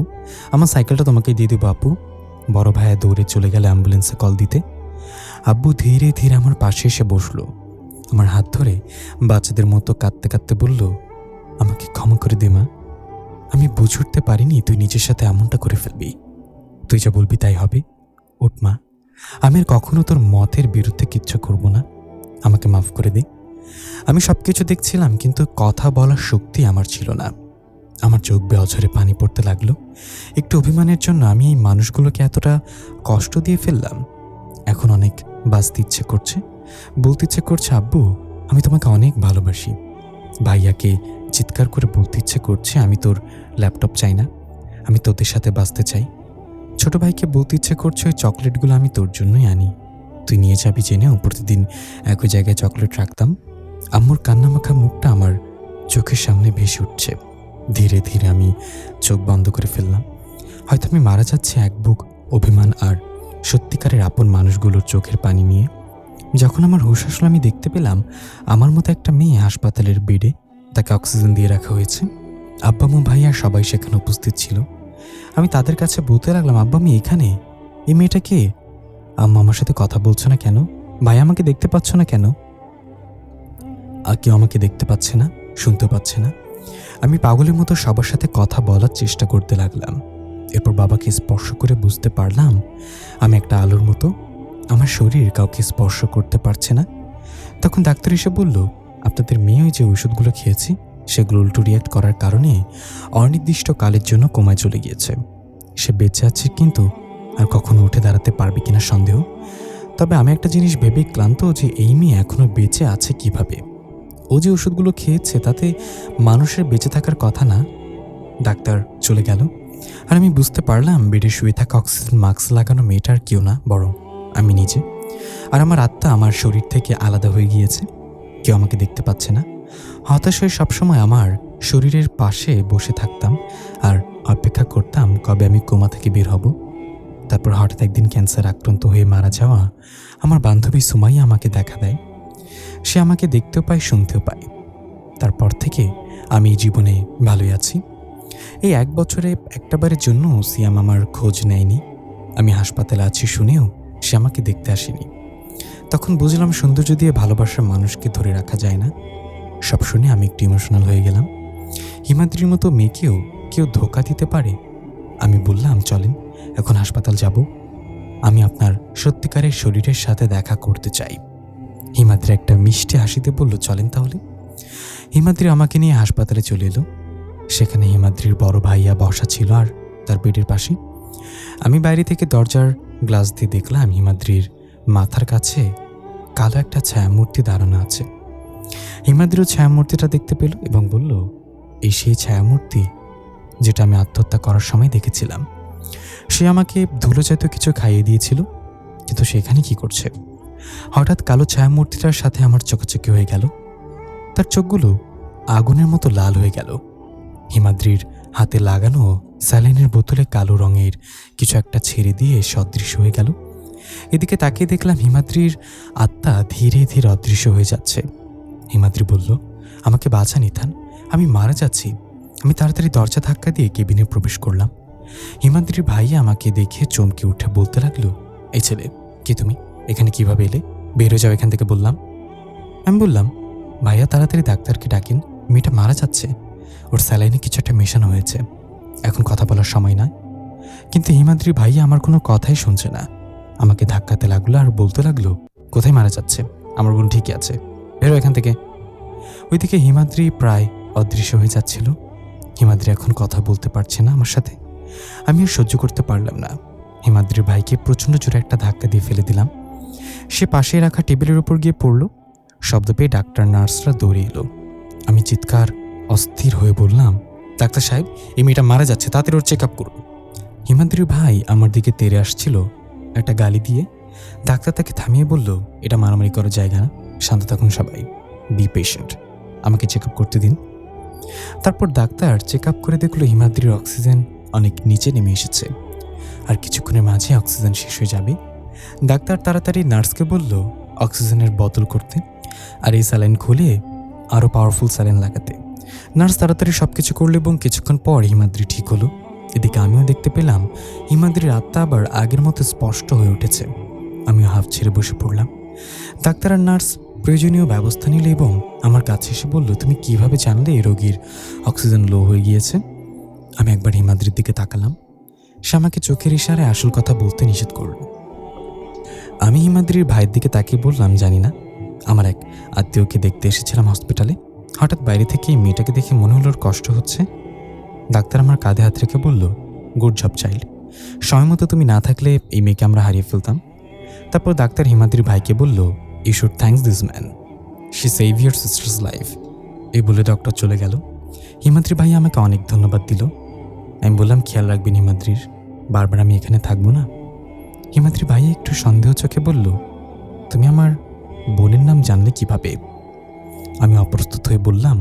আমার সাইকেলটা তোমাকে দিয়ে দেবো আপু। বড় ভাইয়া দৌড়ে চলে গেল অ্যাম্বুলেন্সে কল দিতে। আব্বু ধীরে ধীরে আমার পাশে এসে বসলো। আমার হাত ধরে বাচ্চাদের মতো কাঁদতে কাঁদতে বলল, আমাকে ক্ষমা করে দে মা, আমি বুঝে উঠতে পারিনি তুই নিজের সাথে এমনটা করে ফেলবি। তুই যা বলবি তাই হবে। ওঠ মা, আমি আর কখনো তোর মতের বিরুদ্ধে কিচ্ছু করব না, আমাকে মাফ করে দে। আমি সবকিছু দেখছিলাম, কিন্তু কথা বলার শক্তি আমার ছিল না। আমার চোখ বেয়ে অঝরে পানি পড়তে লাগলো। একটু অভিমানের জন্য আমি এই মানুষগুলোকে এতটা কষ্ট দিয়ে ফেললাম। এখন অনেক বাঁচতে ইচ্ছে করছে, বলতে ইচ্ছে করছে, আব্বু আমি তোমাকে অনেক ভালোবাসি। ভাইয়াকে চিৎকার করে বলতে ইচ্ছে করছে, আমি তোর ল্যাপটপ চাই না, আমি তোদের সাথে বাঁচতে চাই। ছোট ভাইকে বলতে ইচ্ছে করছে, ওই চকলেটগুলো আমি তোর জন্যই আনি, তুই নিয়ে যাবি জেনেও প্রতিদিন একই জায়গায় চকলেট রাখতাম। আম্মুর কান্নামাখা মুখটা আমার চোখের সামনে ভেসে উঠছে। ধীরে ধীরে আমি চোখ বন্ধ করে ফেললাম। হয়তো আমি মারা যাচ্ছি এক বুক অভিমান আর সত্যিকারের আপন মানুষগুলোর চোখের পানি নিয়ে। যখন আমার হুঁশ আসলো, আমি দেখতে পেলাম আমার মতো একটা মেয়ে হাসপাতালের বেডে, তাকে অক্সিজেন দিয়ে রাখা হয়েছে। আব্বা আম্মু ভাই আর সবাই সেখানে উপস্থিত ছিল। আমি তাদের কাছে বলতে লাগলাম, আব্বা আমি এখানে, এই মেয়েটা কে? আম্মা আমার সাথে কথা বলছো না কেন? ভাই আমাকে দেখতে পাচ্ছ না কেন? আর কেউ আমাকে দেখতে পাচ্ছে না, শুনতে পাচ্ছে না। আমি পাগলের মতো সবার সাথে কথা বলার চেষ্টা করতে লাগলাম। এরপর বাবাকে স্পর্শ করে বুঝতে পারলাম আমি একটা আলোর মতো, আমার শরীর কাউকে স্পর্শ করতে পারছে না। তখন ডাক্তার এসে বলল, আপনাদের মেয়ে ওই যে ওষুধগুলো খেয়েছে সেগুলো উল্টো রিয়াক্ট করার কারণে অনির্দিষ্ট কালের জন্য কোমায় চলে গিয়েছে। সে বেঁচে আছে, কিন্তু আর কখনো উঠে দাঁড়াতে পারবে কিনা সন্দেহ। তবে আমি একটা জিনিস ভেবেই ক্লান্ত যে এই মেয়ে এখনো বেঁচে আছে কিভাবে। ও যে ওষুধগুলো খেয়েছে তাতে মানুষের বেঁচে থাকার কথা না। ডাক্তার চলে গেল আর আমি বুঝতে পারলাম বেডে শুয়ে থাকা অক্সিজেন মাস্ক লাগানো মেয়েটার কেউ না, বরং আমি নিজে। আর আমার আত্মা আমার শরীর থেকে আলাদা হয়ে গিয়েছে, কেউ আমাকে দেখতে পাচ্ছে না। হতাশ হয়ে সবসময় আমার শরীরের পাশে বসে থাকতাম আর অপেক্ষা করতাম কবে আমি কোমা থেকে বের হব। তারপর হঠাৎ একদিন ক্যান্সার আক্রান্ত হয়ে মারা যাওয়া আমার বান্ধবী সুমাইয়া আমাকে দেখা দেয়। সে আমাকে দেখতেও পায়, শুনতেও পায়। তারপর থেকে আমি জীবনে ভালোই আছি। এই 1 বছরে একটাবারের জন্য সিয়াম আমার খোঁজ নেয়নি। আমি হাসপাতালে আছি শুনেও সে আমাকে দেখতে আসেনি। তখন বুঝলাম সৌন্দর্য দিয়ে ভালোবাসার মানুষকে ধরে রাখা যায় না। সব শুনে আমি একটু ইমোশনাল হয়ে গেলাম। হিমাদ্রির মতো মেয়েকেও কেউ ধোঁকা দিতে পারে? আমি বললাম, চলেন এখন হাসপাতাল যাব, আমি আপনার সত্যিকারের শরীরের সাথে দেখা করতে চাই। হিমাদ্রি একটা মিষ্টি হাসিতে বলল, চলেন তাহলে। হিমাদ্রি আমাকে নিয়ে হাসপাতালে চলে এলো। সেখানে হিমাদ্রির বড় ভাইয়া বসা ছিল আর তার বেডের পাশে। আমি বাইরে থেকে দরজার গ্লাস দিয়ে দেখলাম হিমাদ্রির মাথার কাছে কালো একটা ছায়ামূর্তি দাঁড়ানো আছে। হিমাদ্রিও ছায়ামূর্তিটা দেখতে পেল এবং বলল, এই সেই ছায়ামূর্তি যেটা আমি আত্মহত্যা করার সময় দেখেছিলাম। সে আমাকে ধুলো জাতীয় কিছু খাইয়ে দিয়েছিল, কিন্তু সেখানে কি করছে? হঠাৎ কালো ছায়ামূর্তিটার সাথে আমার চোখাচোখি হয়ে গেল। তার চোখগুলো আগুনের মতো লাল হয়ে গেল। হিমাদ্রির হাতে লাগানো স্যালাইনের বোতলে কালো রঙের কিছু একটা ছেড়ে দিয়ে সদৃশ্য হয়ে গেল। এদিকে তাকিয়ে দেখলাম হিমাদ্রির আত্মা ধীরে ধীরে অদৃশ্য হয়ে যাচ্ছে। হিমাদ্রি বলল, আমাকে বাঁচান ইথান, আমি মারা যাচ্ছি। আমি তাড়াতাড়ি দরজা ধাক্কা দিয়ে কেবিনে প্রবেশ করলাম। হিমাদ্রির ভাইয়া আমাকে দেখে চমকে উঠে বলতে লাগলো, এই ছেলে, কে তুমি? এখানে কিভাবে এলে? বের হয়ে যাও এখান থেকে বললাম। আমি বললাম, ভাইয়া তাড়াতাড়ি ডাক্তারকে ডাকেন, মেয়েটা মারা যাচ্ছে, ওর স্যালাইনে কিছু একটা মেশানো হয়েছে, এখন কথা বলার সময় নয়। কিন্তু হিমাদ্রি ভাইয়া আমার কোনো কথাই শুনছে না। আমাকে ধাক্কাতে লাগলো আর বলতে লাগলো, কোথায় মারা যাচ্ছে? আমার বোন ঠিকই আছে, বেরো এখান থেকে। ওইদিকে হিমাদ্রি প্রায় অদৃশ্য হয়ে যাচ্ছিল। হিমাদ্রি এখন কথা বলতে পারছে না আমার সাথে। আমি আর সহ্য করতে পারলাম না। হিমাদ্রির ভাইকে প্রচণ্ড জোরে একটা ধাক্কা দিয়ে ফেলে দিলাম। সে পাশে রাখা টেবিলের উপর গিয়ে পড়ল। শব্দ পেয়ে ডাক্তার নার্সরা দৌড়ে এলো। আমি চিৎকার অস্থির হয়ে বললাম, ডাক্তার সাহেব, এই মেয়েটা মারা যাচ্ছে, তাড়াতাড়ি ওর চেক আপ করুন। হিমাদ্রির ভাই আমার দিকে তেড়ে আসছিল একটা গালি দিয়ে। ডাক্তার তাকে থামিয়ে বলল, এটা মারামারি করার জায়গা না, শান্ত থাকুন সবাই, বি পেশেন্ট, আমাকে চেক আপ করতে দিন। তারপর ডাক্তার চেক আপ করে দেখলো হিমাদ্রির অক্সিজেন অনেক নিচে নেমে এসেছে আর কিছুক্ষণের মাঝে অক্সিজেন শেষ হয়ে যাবে। ডাক্তার তাড়াতাড়ি নার্সকে বলল অক্সিজেনের বোতল করতে আর এই স্যালাইন খুলে আরও পাওয়ারফুল স্যালাইন লাগাতে। নার্স তাড়াতাড়ি সব কিছু করলো এবং কিছুক্ষণ পর হিমাদ্রি ঠিক হলো। এদিকে আমিও দেখতে পেলাম হিমাদ্রির আত্মা আবার আগের মতো স্পষ্ট হয়ে উঠেছে। আমিও হাফ ছেড়ে বসে পড়লাম। ডাক্তার আর নার্স প্রয়োজনীয় ব্যবস্থা নিল এবং আমার কাছে এসে বলল, তুমি কিভাবে জানলে এই রোগীর অক্সিজেন লো হয়ে গিয়েছে? আমি একবার হিমাদ্রির দিকে তাকালাম। সে আমাকে চোখের ইশারায় আসল কথা বলতে নিষেধ করল। আমি হিমাদ্রির ভাইয়ের দিকে তাকিয়ে বললাম, জানি না, আমার এক আত্মীয়কে দেখতে এসেছিলাম হসপিটালে, হঠাৎ বাইরে থেকে এই মেয়েটাকে দেখে মনে হলো ওর কষ্ট হচ্ছে। ডাক্তার আমার কাঁধে হাত রেখে বলল, গুড জব চাইল্ড, সময় মতো তুমি না থাকলে এই মেয়েকে আমরা হারিয়ে ফেলতাম। তারপর ডাক্তার হিমাদ্রির ভাইকে বলল, you should thanks this man, she save your sister's life. এই বলে ডক্টর চলে গেল। হিমাদ্রি ভাই আমাকে অনেক ধন্যবাদ দিল। আমি বললাম, খেয়াল রাখবেন হিমাদ্রির, বারবার আমি এখানে থাকবো না। হিমাদ্রি ভাই একটু সন্দেহ চোখে বলল, তুমি আমার বোনের নাম জানলে কিভাবে? আমি অপ্রস্তুত হয়ে বললাম,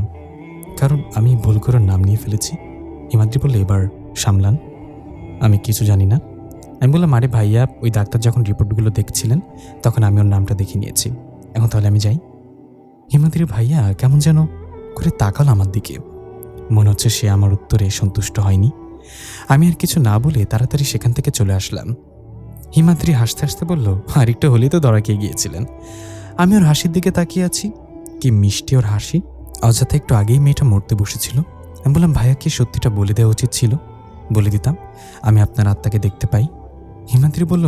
কারণ আমি ভুল করে নাম নিয়ে ফেলেছি। হিমাদ্রি বলল, এবার সামলান, আমি কিছু জানি না। আমি বললাম, আরে ভাইয়া, ওই ডাক্তার যখন রিপোর্টগুলো দেখছিলেন তখন আমি ওর নামটা দেখে নিয়েছি, এখন তাহলে আমি যাই। হিমাদ্রি ভাইয়া কেমন যেন করে তাকাল আমার দিকে, মনে হচ্ছে সে আমার উত্তরে সন্তুষ্ট হয়নি। আমি আর কিছু না বলে তাড়াতাড়ি সেখান থেকে চলে আসলাম। হিমাদ্রি হাসতে হাসতে বলল, আর একটু হলেই তো ধরা খেয়ে গিয়েছিলেন। আমি ওর হাসির দিকে তাকিয়ে আছি, কি মিষ্টি ওর হাসি। অযথা একটু আগেই মেয়েটা মরতে বসেছিল। আমি বললাম, ভাইয়া কি সত্যিটা বলে দেওয়া উচিত ছিল? বলে দিতাম আমি আপনার আত্মাকে দেখতে পাই। হিমাদ্রি বলল,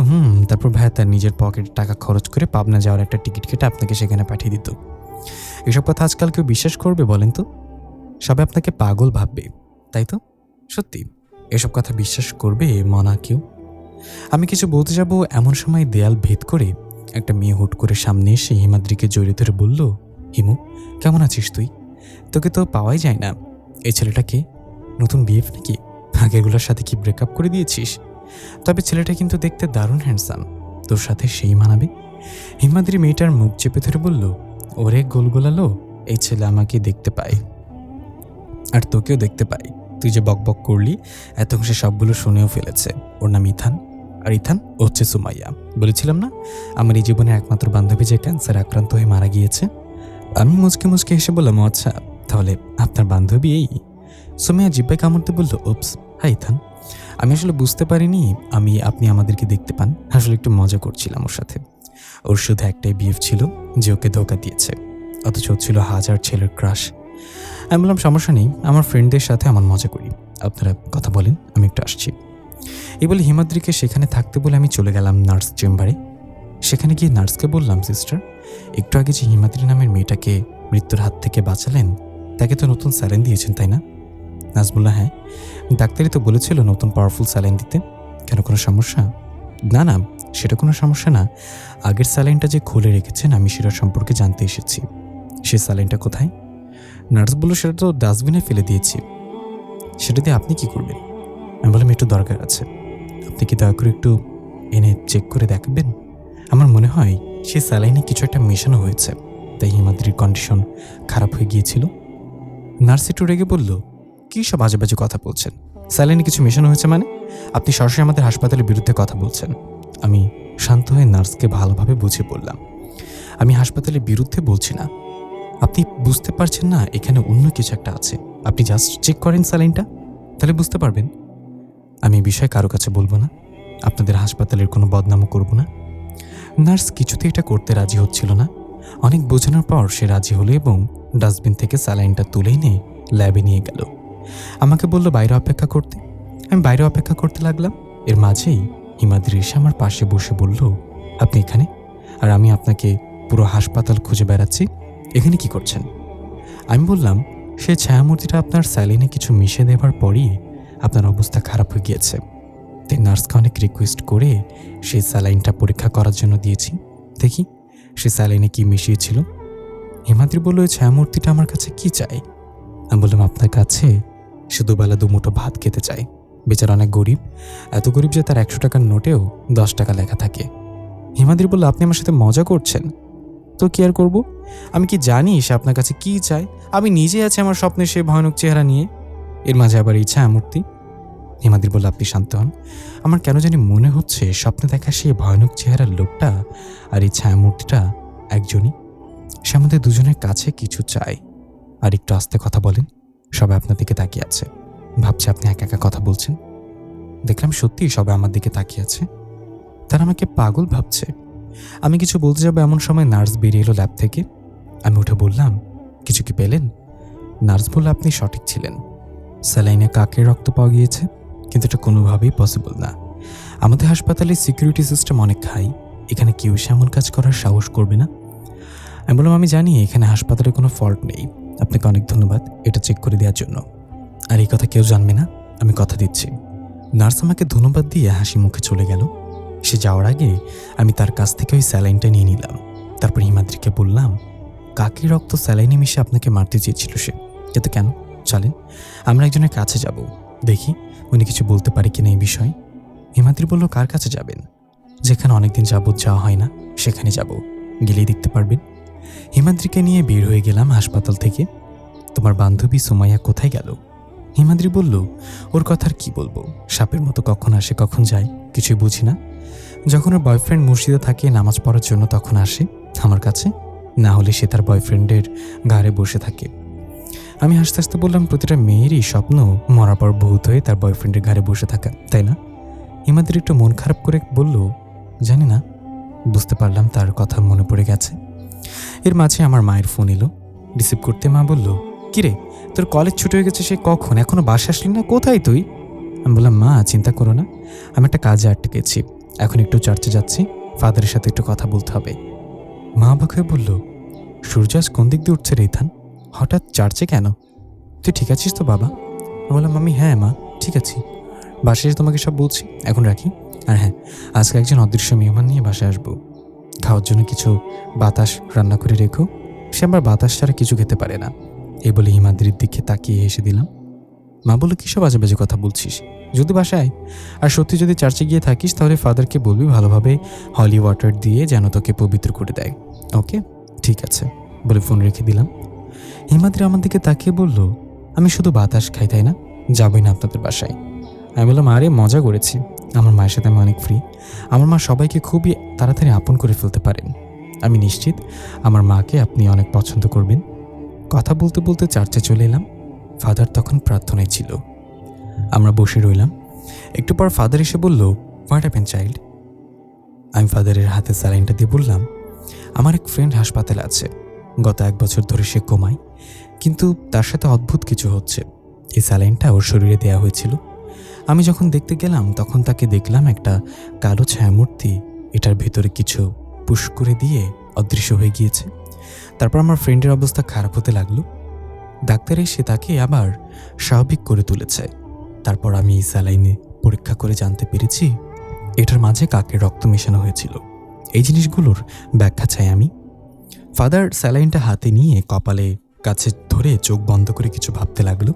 তারপর ভাইয়া তার নিজের পকেটে টাকা খরচ করে পাবনা যাওয়ার একটা টিকিট কেটে আপনাকে সেখানে পাঠিয়ে দিত। এসব কথা আজকাল কেউ বিশ্বাস করবে বলেন তো? সবাই আপনাকে পাগল ভাববে, তাই তো? সত্যি এসব কথা বিশ্বাস করবে মনা কেউ? আমি কিছু বলতে যাব, এমন সময় দেয়াল ভেদ করে একটা মেয়ে হুট করে সামনে এসে হিমাদ্রিকে জড়িয়ে ধরে বলল, হিমু, কেমন আছিস তুই? তোকে তো পাওয়াই যায় না। এই ছেলেটাকে নতুন বিএফ নাকি? আগেরগুলোর সাথে কি ব্রেকআপ করে দিয়েছিস? তবে ছেলেটা কিন্তু দেখতে দারুণ হ্যান্ডসাম, তোর সাথে সেই মানাবে। হিমাদ্রি মেয়েটার মুখ চেপে ধরে বলল, ওরে গোলগোলালো, এই ছেলে আমাকে দেখতে পায় আর তোকেও দেখতে পায়। তুই যে বকবক করলি এতক্ষণ সে সবগুলো শুনেও ফেলেছে। ওর নাম ইথান, আর ইথান ও হচ্ছে সুমাইয়া। বলেছিলাম না আমার এই জীবনের একমাত্র বান্ধবী যে ক্যান্সার আক্রান্ত হয়ে মারা গিয়েছে? আমি মুচকে মুচকে হেসে বললাম, আচ্ছা তাহলে আপনার বান্ধবী এই? সুমাইয়া জিব্বায় কামড়তে বলল, ওপস, হাই ইথান, আমি আসলে বুঝতে পারিনি আপনি আমাদেরকে দেখতে পান। আসলে একটু মজা করছিলাম ওর সাথে। ওর শুধু একটাই বিএফ ছিল যে ওকে ধোকা দিয়েছে, অথচ ছিল হাজার ছেলের ক্রাশ। আমি বললাম, সমস্যা নেই, আমার ফ্রেন্ডদের সাথে আমার মজা করি, আপনারা কথা বলেন, আমি একটু আসছি। এই বলে হিমাদ্রিকে সেখানে থাকতে বলে আমি চলে গেলাম নার্স চেম্বারে। সেখানে গিয়ে নার্সকে বললাম, সিস্টার, একটু আগে যে হিমাদ্রি নামের মেয়েটাকে মৃত্যুর হাত থেকে বাঁচালেন তাকে তো নতুন স্যালাইন দিয়েছেন তাই না? নার্স বলল, হ্যাঁ, ডাক্তারই তো বলেছিল নতুন পাওয়ারফুল স্যালাইন দিতে। কেন, কোনো সমস্যা? না না, সেটা কোনো সমস্যা না। আগের স্যালাইনটা যে খুলে রেখেছেন আমি সেটা সম্পর্কে জানতে এসেছি। সে স্যালাইনটা কোথায়? নার্স বলল, সেটা তো ডাস্টবিনে ফেলে দিয়েছি। সেটা দিয়ে আপনি কি করবেন? আমি বললাম, একটু দরকার আছে, আপনি কি দয়া করে একটু এনে চেক করে দেখাবেন? আমার মনে হয় সে স্যালাইনে কিছু একটা মেশানো হয়েছে, তাই হিমাদ্রির কন্ডিশন খারাপ হয়ে গিয়েছিল। নার্স একটু রেগে বলল, কী সব বাজে বাজে কথা বলছেন? স্যালাইনে কিছু মেশানো হয়েছে মানে? আপনি সরাসরি আমাদের হাসপাতালের বিরুদ্ধে কথা বলছেন। আমি শান্ত হয়ে নার্সকে ভালোভাবে বুঝিয়ে বললাম, আমি হাসপাতালের বিরুদ্ধে বলছি না। আপনি বুঝতে পারছেন না এখানে অন্য কিছু একটা আছে? আপনি জাস্ট চেক করেন স্যালাইনটা, তাহলে বুঝতে পারবেন। আমি এই বিষয়ে কারো কাছে বলবো না, আপনাদের হাসপাতালের কোনো বদনামও করব না। নার্স কিছুতে এটা করতে রাজি হচ্ছিল না। অনেক বোঝানোর পর সে রাজি হলো এবং ডাস্টবিন থেকে স্যালাইনটা তুলে এনে ল্যাবে নিয়ে গেল। আমাকে বলল বাইরে অপেক্ষা করতে। আমি বাইরে অপেক্ষা করতে লাগলাম। এর মাঝেই হিমাদ্রি এসে আমার পাশে বসে বলল, আপনি এখানে, আর আমি আপনাকে পুরো হাসপাতাল খুঁজে বেড়াচ্ছি, এখানে কি করছেন? আমি বললাম, সে ছায়ামূর্তিটা আপনার স্যালাইনে কিছু মিশিয়ে দেওয়ার পরই আপনার অবস্থা খারাপ হয়ে গিয়েছে। তাই নার্সকে অনেক রিকোয়েস্ট করে সেই স্যালাইনটা পরীক্ষা করার জন্য দিয়েছি। দেখি সে স্যালাইনে কি মিশিয়েছিল। হিমাদ্রি বলল, ওই ছায়ামূর্তিটা আমার কাছে কি চাই? আমি বললাম, আপনার কাছে সে দুবেলা দুমুঠো ভাত খেতে চায়। বেচারা অনেক গরিব, এত গরিব যে তার 100 টাকার নোটেও 10 টাকা লেখা থাকে। হিমাদ্রি বলল, আপনি আমার সাথে মজা করছেন? তো কি আর করবো, আমি কি জানি সে আপনার কাছে কি চায়? আমি নিজে আছি আমার স্বপ্নের সেই ভয়ানক চেহারা নিয়ে, এর মাঝে আবার এই ছায়ামূর্তি। হিমাদ্রি বলল, আপনি শান্ত হন, আমার কেন জানি মনে হচ্ছে স্বপ্নে দেখা সেই ভয়ানক চেহারার লোকটা আর এই ছায়ামূর্তিটা একজনই। সে আমাদের দুজনের কাছে কিছু চায়। আর একটু আস্তে কথা বলেন, সবাই আপনার দিকে তাকিয়ে আছে, ভাবছে আপনি একা একা কথা বলছেন। দেখলাম সত্যি সবাই আমার দিকে তাকিয়ে আছে, তারা আমাকে পাগল ভাবছে। আমি কিছু বলতে যাবো এমন সময় নার্স বেরিয়ে এলো ল্যাব থেকে। আমি উঠে বললাম, কিছু কি পেলেন? নার্স বলল, আপনি সঠিক ছিলেন, স্যালাইনে কাকের রক্ত পাওয়া গিয়েছে, কিন্তু এটা কোনোভাবেই পসিবল না। আমাদের হাসপাতালের সিকিউরিটি সিস্টেম অনেক হাই, এখানে কেউ এমন কাজ করার সাহস করবে না। আমি বললাম, আমি জানি এখানে হাসপাতালে কোনো ফল্ট নেই, আপনাকে অনেক ধন্যবাদ এটা চেক করে দেওয়ার জন্য। আর এই কথা কেউ জানবে না, আমি কথা দিচ্ছি। নার্স আমাকে ধন্যবাদ দিয়ে হাসি মুখে চলে গেল। সে যাওয়ার আগে আমি তার কাছ থেকে ওই স্যালাইনটা নিয়ে নিলাম। তারপর হিমাদ্রিকে বললাম, কাকের রক্ত স্যালাইনে মিশে আপনাকে মারতে চেয়েছিল সে, কিন্তু কেন? চলেন আমরা একজনের কাছে যাব, দেখি উনি কিছু বলতে পারে কিনা এই বিষয়ে। হিমাদ্রি বলল, কার কাছে যাবেন? যেখানে অনেকদিন যাবৎ যাওয়া হয় না সেখানে যাব, গেলেই দেখতে পারবেন। হিমাদ্রিকে নিয়ে বের হয়ে গেলাম হাসপাতাল থেকে। তোমার বান্ধবী সুমাইয়া কোথায় গেল? হিমাদ্রি বলল, ওর কথা আর কি বলবো, সাপের মতো কখন আসে কখন যায় কিছুই বুঝি না। যখন ওর বয়ফ্রেন্ড মসজিদে থাকে নামাজ পড়ার জন্য তখন আসে আমার কাছে, না হলে সে তার বয়ফ্রেন্ডের ঘাড়ে বসে থাকে। আমি হাসতে হাসতে বললাম, প্রতিটা মেয়েরই স্বপ্ন মরার পর ভূত হয়ে তার বয়ফ্রেন্ডের ঘাড়ে বসে থাকা, তাই না? হিমাদ্রি একটু মন খারাপ করে বলল, জানি না। বুঝতে পারলাম তার কথা মনে পড়ে গেছে। এর মাঝে আমার মায়ের ফোন এলো। রিসিভ করতে মা বলল, কিরে তোর কলেজ ছুটি হয়ে গেছে সে কখন, এখনো বাসা আসলি না, কোথায় তুই? আমি বললাম, মা চিন্তা করো না, আমি একটা কাজে আটকে গেছি, এখন একটু চার্চে যাচ্ছি, ফাদারের সাথে একটু কথা বলতে হবে। মা অবাক হয়ে বলল, সূর্য আজ কোন দিক দিয়ে উঠছে রে ইথান, হঠাৎ চার্চে কেন? তুই ঠিক আছিস তো বাবা? আমি বললাম, আমি হ্যাঁ মা, ঠিক আছি, বাসায় এসে তোমাকে সব বলছি, এখন রাখি। আর হ্যাঁ, আজকে একজন অদৃশ্য মেহমান নিয়ে বাসায় আসবো, খাওয়ার জন্য কিছু বাতাস রান্না করে রেখো, সে আবার বাতাস ছাড়া কিছু খেতে পারে না। এই বলে হিমাদ্রির দিকে তাকিয়ে হেসে দিলাম। মা বলল, কিসব বাজে বাজে কথা বলছিস, যদি বাসায় আর সত্যি যদি চার্চে গিয়ে থাকিস তাহলে ফাদারকে বলবি ভালোভাবে হলি ওয়াটার দিয়ে যেন তোকে পবিত্র করে দেয়। ওকে, ঠিক আছে বলে ফোন রেখে দিলাম। হিমাদ্রি আমার দিকে তাকিয়ে বলল, আমি শুধু বাতাস খাই তাই না, যাবই না আপনাদের বাসায়? আমি বললাম, আরে মজা করেছি, আমার মায়ের সাথে আমি অনেক ফ্রি, আমার মা সবাইকে খুবই তাড়াতাড়ি আপন করে ফেলতে পারেন, আমি নিশ্চিত আমার মাকে আপনি অনেক পছন্দ করবেন। কথা বলতে বলতে চার্চে চলে এলাম। ফাদার তখন প্রার্থনায় ছিল। আমরা বসে রইলাম। একটু পর ফাদার এসে বলল, হোয়াট হ্যাপেন চাইল্ড? আমি ফাদারের হাতে স্যালাইনটা দিয়ে বললাম, আমার এক ফ্রেন্ড হাসপাতালে আছে, গত 1 বছর ধরে সে কোমায়, কিন্তু তার সাথে অদ্ভুত কিছু হচ্ছে। এই স্যালাইনটা ওর শরীরে দেয়া হয়েছিল। আমি যখন দেখতে গেলাম তখন তাকে দেখলাম একটা কালো ছায়ামূর্তি এটার ভেতরে কিছু পুশ করে দিয়ে অদৃশ্য হয়ে গিয়েছে। তারপর আমার ফ্রেন্ডের অবস্থা খারাপ হতে লাগলো। ডাক্তার এসে তাকে আবার স্বাভাবিক করে তুলেছে। তারপর আমি এই স্যালাইনে পরীক্ষা করে জানতে পেরেছি এটার মাঝে কাকের রক্ত মেশানো হয়েছিল। এই জিনিসগুলোর ব্যাখ্যা চাই আমি। ফাদার স্যালাইনটা হাতে নিয়ে কপালে কাছে ধরে চোখ বন্ধ করে কিছু ভাবতে লাগলো।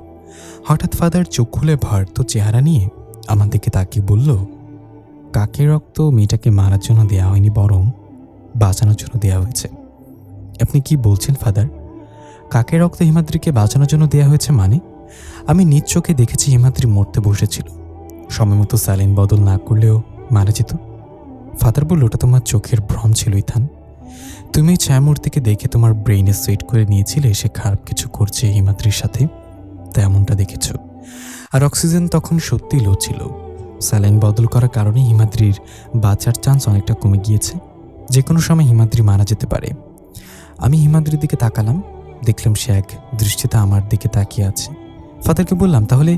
হঠাৎ ফাদার চোখ খুলে ভয়ার্ত চেহারা নিয়ে আমার দিকে তাকিয়ে বলল, কাকের রক্ত মেয়েটাকে মারার জন্য দেয়া হয়নি, বরং বাঁচানোর জন্য দেয়া হয়েছে। আপনি কি বলছেন ফাদার? কাকের রক্ত হিমাদ্রিকে বাঁচানোর জন্য দেয়া হয়েছে মানে? আমি নিজ চোখে দেখেছি হিমাদ্রি মরতে বসেছিল, সময় মতো স্যালাইন বদল না করলেও মারা যেত। ফাদার বলল, ওটা তোমার চোখের ভ্রম ছিল ইথান, তুমি ছায়ামূর্তিকে দেখে তোমার ব্রেইনে সেট করে নিয়েছিলে সে খারাপ কিছু করছে হিমাদ্রির সাথে, তাই এমনটা দেখেছ। আর অক্সিজেন তখন সত্যি লো ছিল, স্যালাইন বদল করার কারণে হিমাদ্রির বাঁচার চান্স অনেকটা কমে গিয়েছে, যে কোনো সময় হিমাদ্রি মারা যেতে পারে। আমি হিমাদ্রির দিকে তাকালাম, দেখলাম সে এক দৃষ্টিতে আমার দিকে তাকিয়ে আছে। ফাদারকে বললাম, তাহলে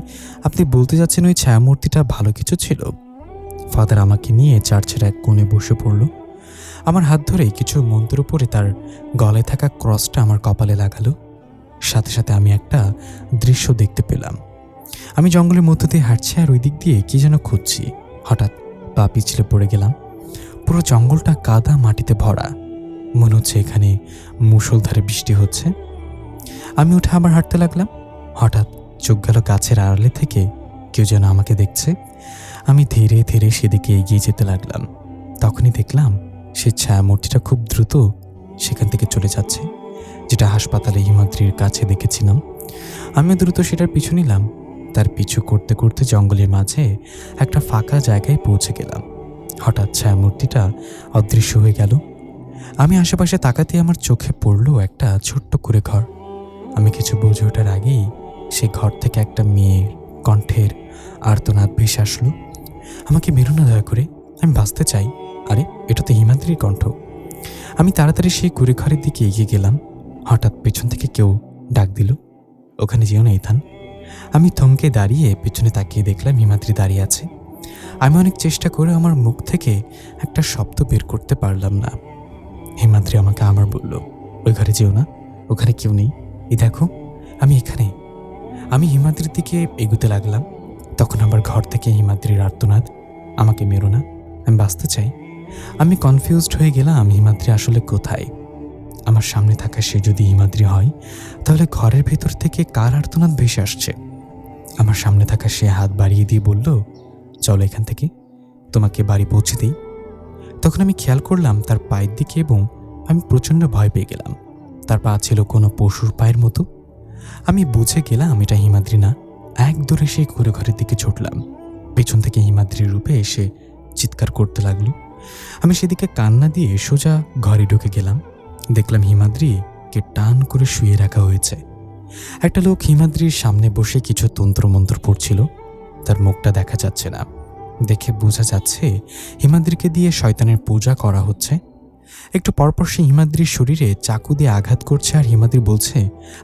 আপনি বলতে যাচ্ছেন ওই ছায়ামূর্তিটা ভালো কিছু ছিল? ফাদার আমাকে নিয়ে চার্চের এক কোণে বসে পড়ল। আমার হাত ধরে কিছু মন্ত্র পড়ে তার গলায় থাকা ক্রসটা আমার কপালে লাগালো। সাথে সাথে আমি একটা দৃশ্য দেখতে পেলাম। আমি জঙ্গলের মধ্য দিয়ে হাঁটছি আর ওই দিক দিয়ে কি যেন খুঁজছি। হঠাৎ পা পিছলে পড়ে গেলাম। পুরো জঙ্গলটা কাদা মাটিতে ভরা, মনে হচ্ছে এখানে মুষলধারে বৃষ্টি হচ্ছে। আমি উঠে আবার হাঁটতে লাগলাম। হঠাৎ চোখ গেল গাছের আড়ালে থেকে কেউ যেন আমাকে দেখছে। আমি ধীরে ধীরে সেদিকে এগিয়ে যেতে লাগলাম। তখনই দেখলাম সে ছায়ামূর্তিটা খুব দ্রুত সেখান থেকে চলে যাচ্ছে, যেটা হাসপাতালে হিমাদ্রির কাছে দেখেছিলাম। আমি দ্রুত সেটার পিছু নিলাম। তার পিছু করতে করতে জঙ্গলের মাঝে একটা ফাঁকা জায়গায় পৌঁছে গেলাম। হঠাৎ ছায়ামূর্তিটা অদৃশ্য হয়ে গেল। আমি আশেপাশে তাকাতে আমার চোখে পড়ল একটা ছোট্ট করে ঘর। আমি কিছু বুঝে ওঠার আগেই সে ঘর থেকে একটা মেয়ের কণ্ঠের আর্তনাদ ভেসে আসলো, আমাকে মেরো না দয়া করে, আমি বাঁচতে চাই। আরে এটা তো হিমাদ্রির কণ্ঠ। আমি তাড়াতাড়ি সেই কুড়ে ঘরের দিকে এগিয়ে গেলাম। হঠাৎ পেছন থেকে কেউ ডাক দিল, ওখানে যেও না ইথান। আমি থমকে দাঁড়িয়ে পেছনে তাকিয়ে দেখলাম হিমাদ্রি দাঁড়িয়ে আছে। আমি অনেক চেষ্টা করে আমার মুখ থেকে একটা শব্দ বের করতে পারলাম না। হিমাদ্রি আমাকে আবার বলল, ওই ঘরে যেও না, ওখানে কেউ নেই, এই দেখো আমি এখানে। আমি হিমাদ্রির দিকে এগুতে লাগলাম। তখন আবার ঘর থেকে হিমাদ্রির আর্তনাদ, আমাকে মেরো না, আমি বাঁচতে চাই। আমি কনফিউজড হয়ে গেলাম হিমাদ্রি আসলে কোথায়। আমার সামনে থাকা সে যদি হিমাদ্রি হয় তাহলে ঘরের ভেতর থেকে কার আর্তনাদ ভেসে আসছে? আমার সামনে থাকা সে হাত বাড়িয়ে দিয়ে বলল, চলো এখান থেকে, তোমাকে বাড়ি পৌঁছে দিই। তখন আমি খেয়াল করলাম তার পায়ের দিকে এবং আমি প্রচণ্ড ভয় পেয়ে গেলাম। তার পা ছিল কোনো পশুর পায়ের মতো। আমি বুঝে গেলাম এটা হিমাদ্রি না। এক দৌড়ে সেই ঘুরে ঘরের দিকে ছুটলাম। পেছন থেকে হিমাদ্রির রূপে এসে চিৎকার করতে লাগলো। আমি সেদিকে কান্না দিয়ে সোজা ঘরে ঢুকে গেলাম। দেখলাম হিমাদ্রিকে টান করে শুয়ে রাখা হয়েছে। একটা লোক হিমাদ্রির সামনে বসে কিছু তন্ত্রমন্ত্র পড়ছিল। তার মুখটা দেখা যাচ্ছে না, দেখে বোঝা যাচ্ছে হিমাদ্রিকে দিয়ে শয়তানের পূজা করা হচ্ছে। একটু পরপর সে হিমাদ্রির শরীরে চাকু দিয়ে আঘাত করছে আর হিমাদ্রি বলছে,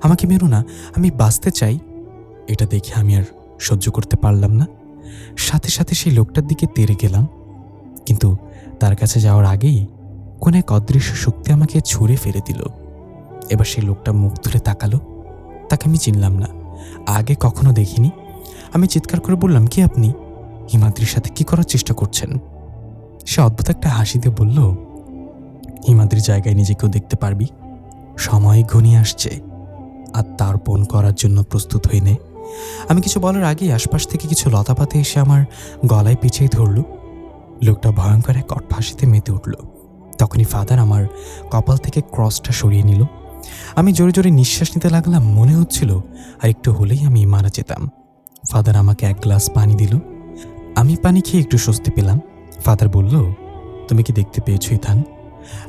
আমাকে মেরো না, আমি বাঁচতে চাই। এটা দেখে আমি আর সহ্য করতে পারলাম না। সাথে সাথে সেই লোকটার দিকে তেড়ে গেলাম, কিন্তু তার কাছে যাওয়ার আগেই কোন এক অদৃশ্য শক্তি আমাকে ছুঁড়ে ফেলে দিল। এবার সেই লোকটা মুখ তুলে তাকালো। তাকে আমি চিনলাম না, আগে কখনো দেখিনি। আমি চিৎকার করে বললাম, কে আপনি? হিমাদ্রির সাথে কি করার চেষ্টা করছেন? সে অদ্ভুত একটা হাসি দিয়ে বলল, হিমাদ্রির জায়গায় নিজেকেও দেখতে পারবি। সময় ঘনিয়ে আসছে, আর তার পণ করার জন্য প্রস্তুত হয়ে নে। আমি কিছু বলার আগেই আশপাশ থেকে কিছু লতাপাতে এসে আমার গলায় পিছিয়ে ধরল। লোকটা ভয়ঙ্কর এক কটফাঁসিতে মেতে উঠল। তখনই ফাদার আমার কপাল থেকে ক্রসটা সরিয়ে নিল। আমি জোরে জোরে নিঃশ্বাস নিতে লাগলাম। মনে হচ্ছিল আর একটু হলেই আমি মারা যেতাম। ফাদার আমাকে এক গ্লাস পানি দিল। আমি পানি খেয়ে একটু স্বস্তি পেলাম। ফাদার বলল, তুমি কি দেখতে পেয়েছো ইথান?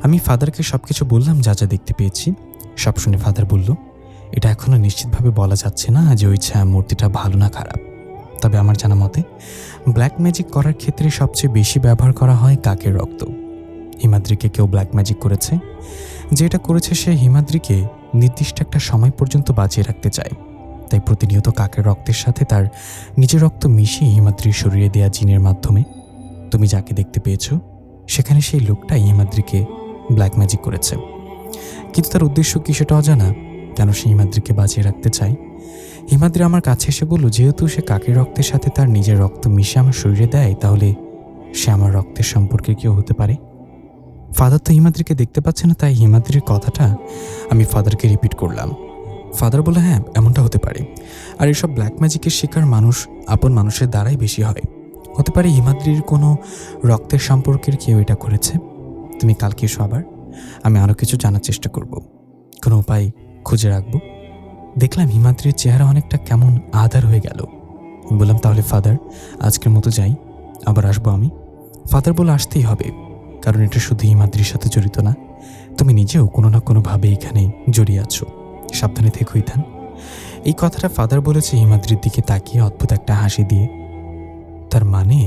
আমি ফাদারকে সবকিছু বললাম যা যা দেখতে পেয়েছি। সব শুনে ফাদার বলল, এটা এখনো নিশ্চিতভাবে বলা যাচ্ছে না যে ওই ছায়া মূর্তিটা ভালো না খারাপ। তবে আমার জানা মতে ব্ল্যাক ম্যাজিক করার ক্ষেত্রে সবচেয়ে বেশি ব্যবহার করা হয় কাকের রক্ত। হিমাদ্রিকে কেউ ব্ল্যাক ম্যাজিক করেছে। যেটা করেছে সে হিমাদ্রিকে নির্দিষ্ট একটা সময় পর্যন্ত বাঁচিয়ে রাখতে চায়। তাই প্রতিনিয়ত কাকের রক্তের সাথে তার নিজের রক্ত মিশিয়ে হিমাদ্রির শরীরে দেয়া জিনের মাধ্যমে তুমি যাকে দেখতে পেয়েছ সেখানে সেই লোকটাই হিমাদ্রিকে ব্ল্যাক ম্যাজিক করেছে। কিন্তু তার উদ্দেশ্য কি সেটা অজানা। কেন সে হিমাদ্রিকে বাঁচিয়ে রাখতে চায়? হিমাদ্রি আমার কাছে এসে বলল, যেহেতু সে কাকের রক্তের সাথে তার নিজের রক্ত মিশে আমার শরীরে দেয়, তাহলে সে আমার রক্তের সম্পর্কে কেউ হতে পারে। ফাদার তো হিমাদ্রিকে দেখতে পাচ্ছে না, তাই হিমাদ্রির কথাটা আমি ফাদারকে রিপিট করলাম। ফাদার বলে, হ্যাঁ এমনটা হতে পারে। আর এসব ব্ল্যাক ম্যাজিকের শিকার মানুষ আপন মানুষের দ্বারাই বেশি হয়। হতে পারে হিমাদ্রির কোনো রক্তের সম্পর্কের কেউ এটা করেছে। তুমি কালকে এসো আবার, আমি আরও কিছু জানার চেষ্টা করব, কোনো উপায় খুঁজে রাখবো। দেখলাম হিমাদ্রির চেহারা অনেকটা কেমন আধার হয়ে গেল। বললাম, তাহলে ফাদার আজকের মতো যাই, আবার আসবো আমি। ফাদার বলে, আসতেই হবে, কারণ এটা শুধু হিমাদ্রির সাথে জড়িত না, তুমি নিজেও কোনো না কোনোভাবে এখানে জড়িয়ে আছো। সাবধানে থেকো ইথান। এই কথাটা ফাদার বলেছে হিমাদ্রির দিকে তাকিয়ে অদ্ভুত একটা হাসি দিয়ে। তার মানে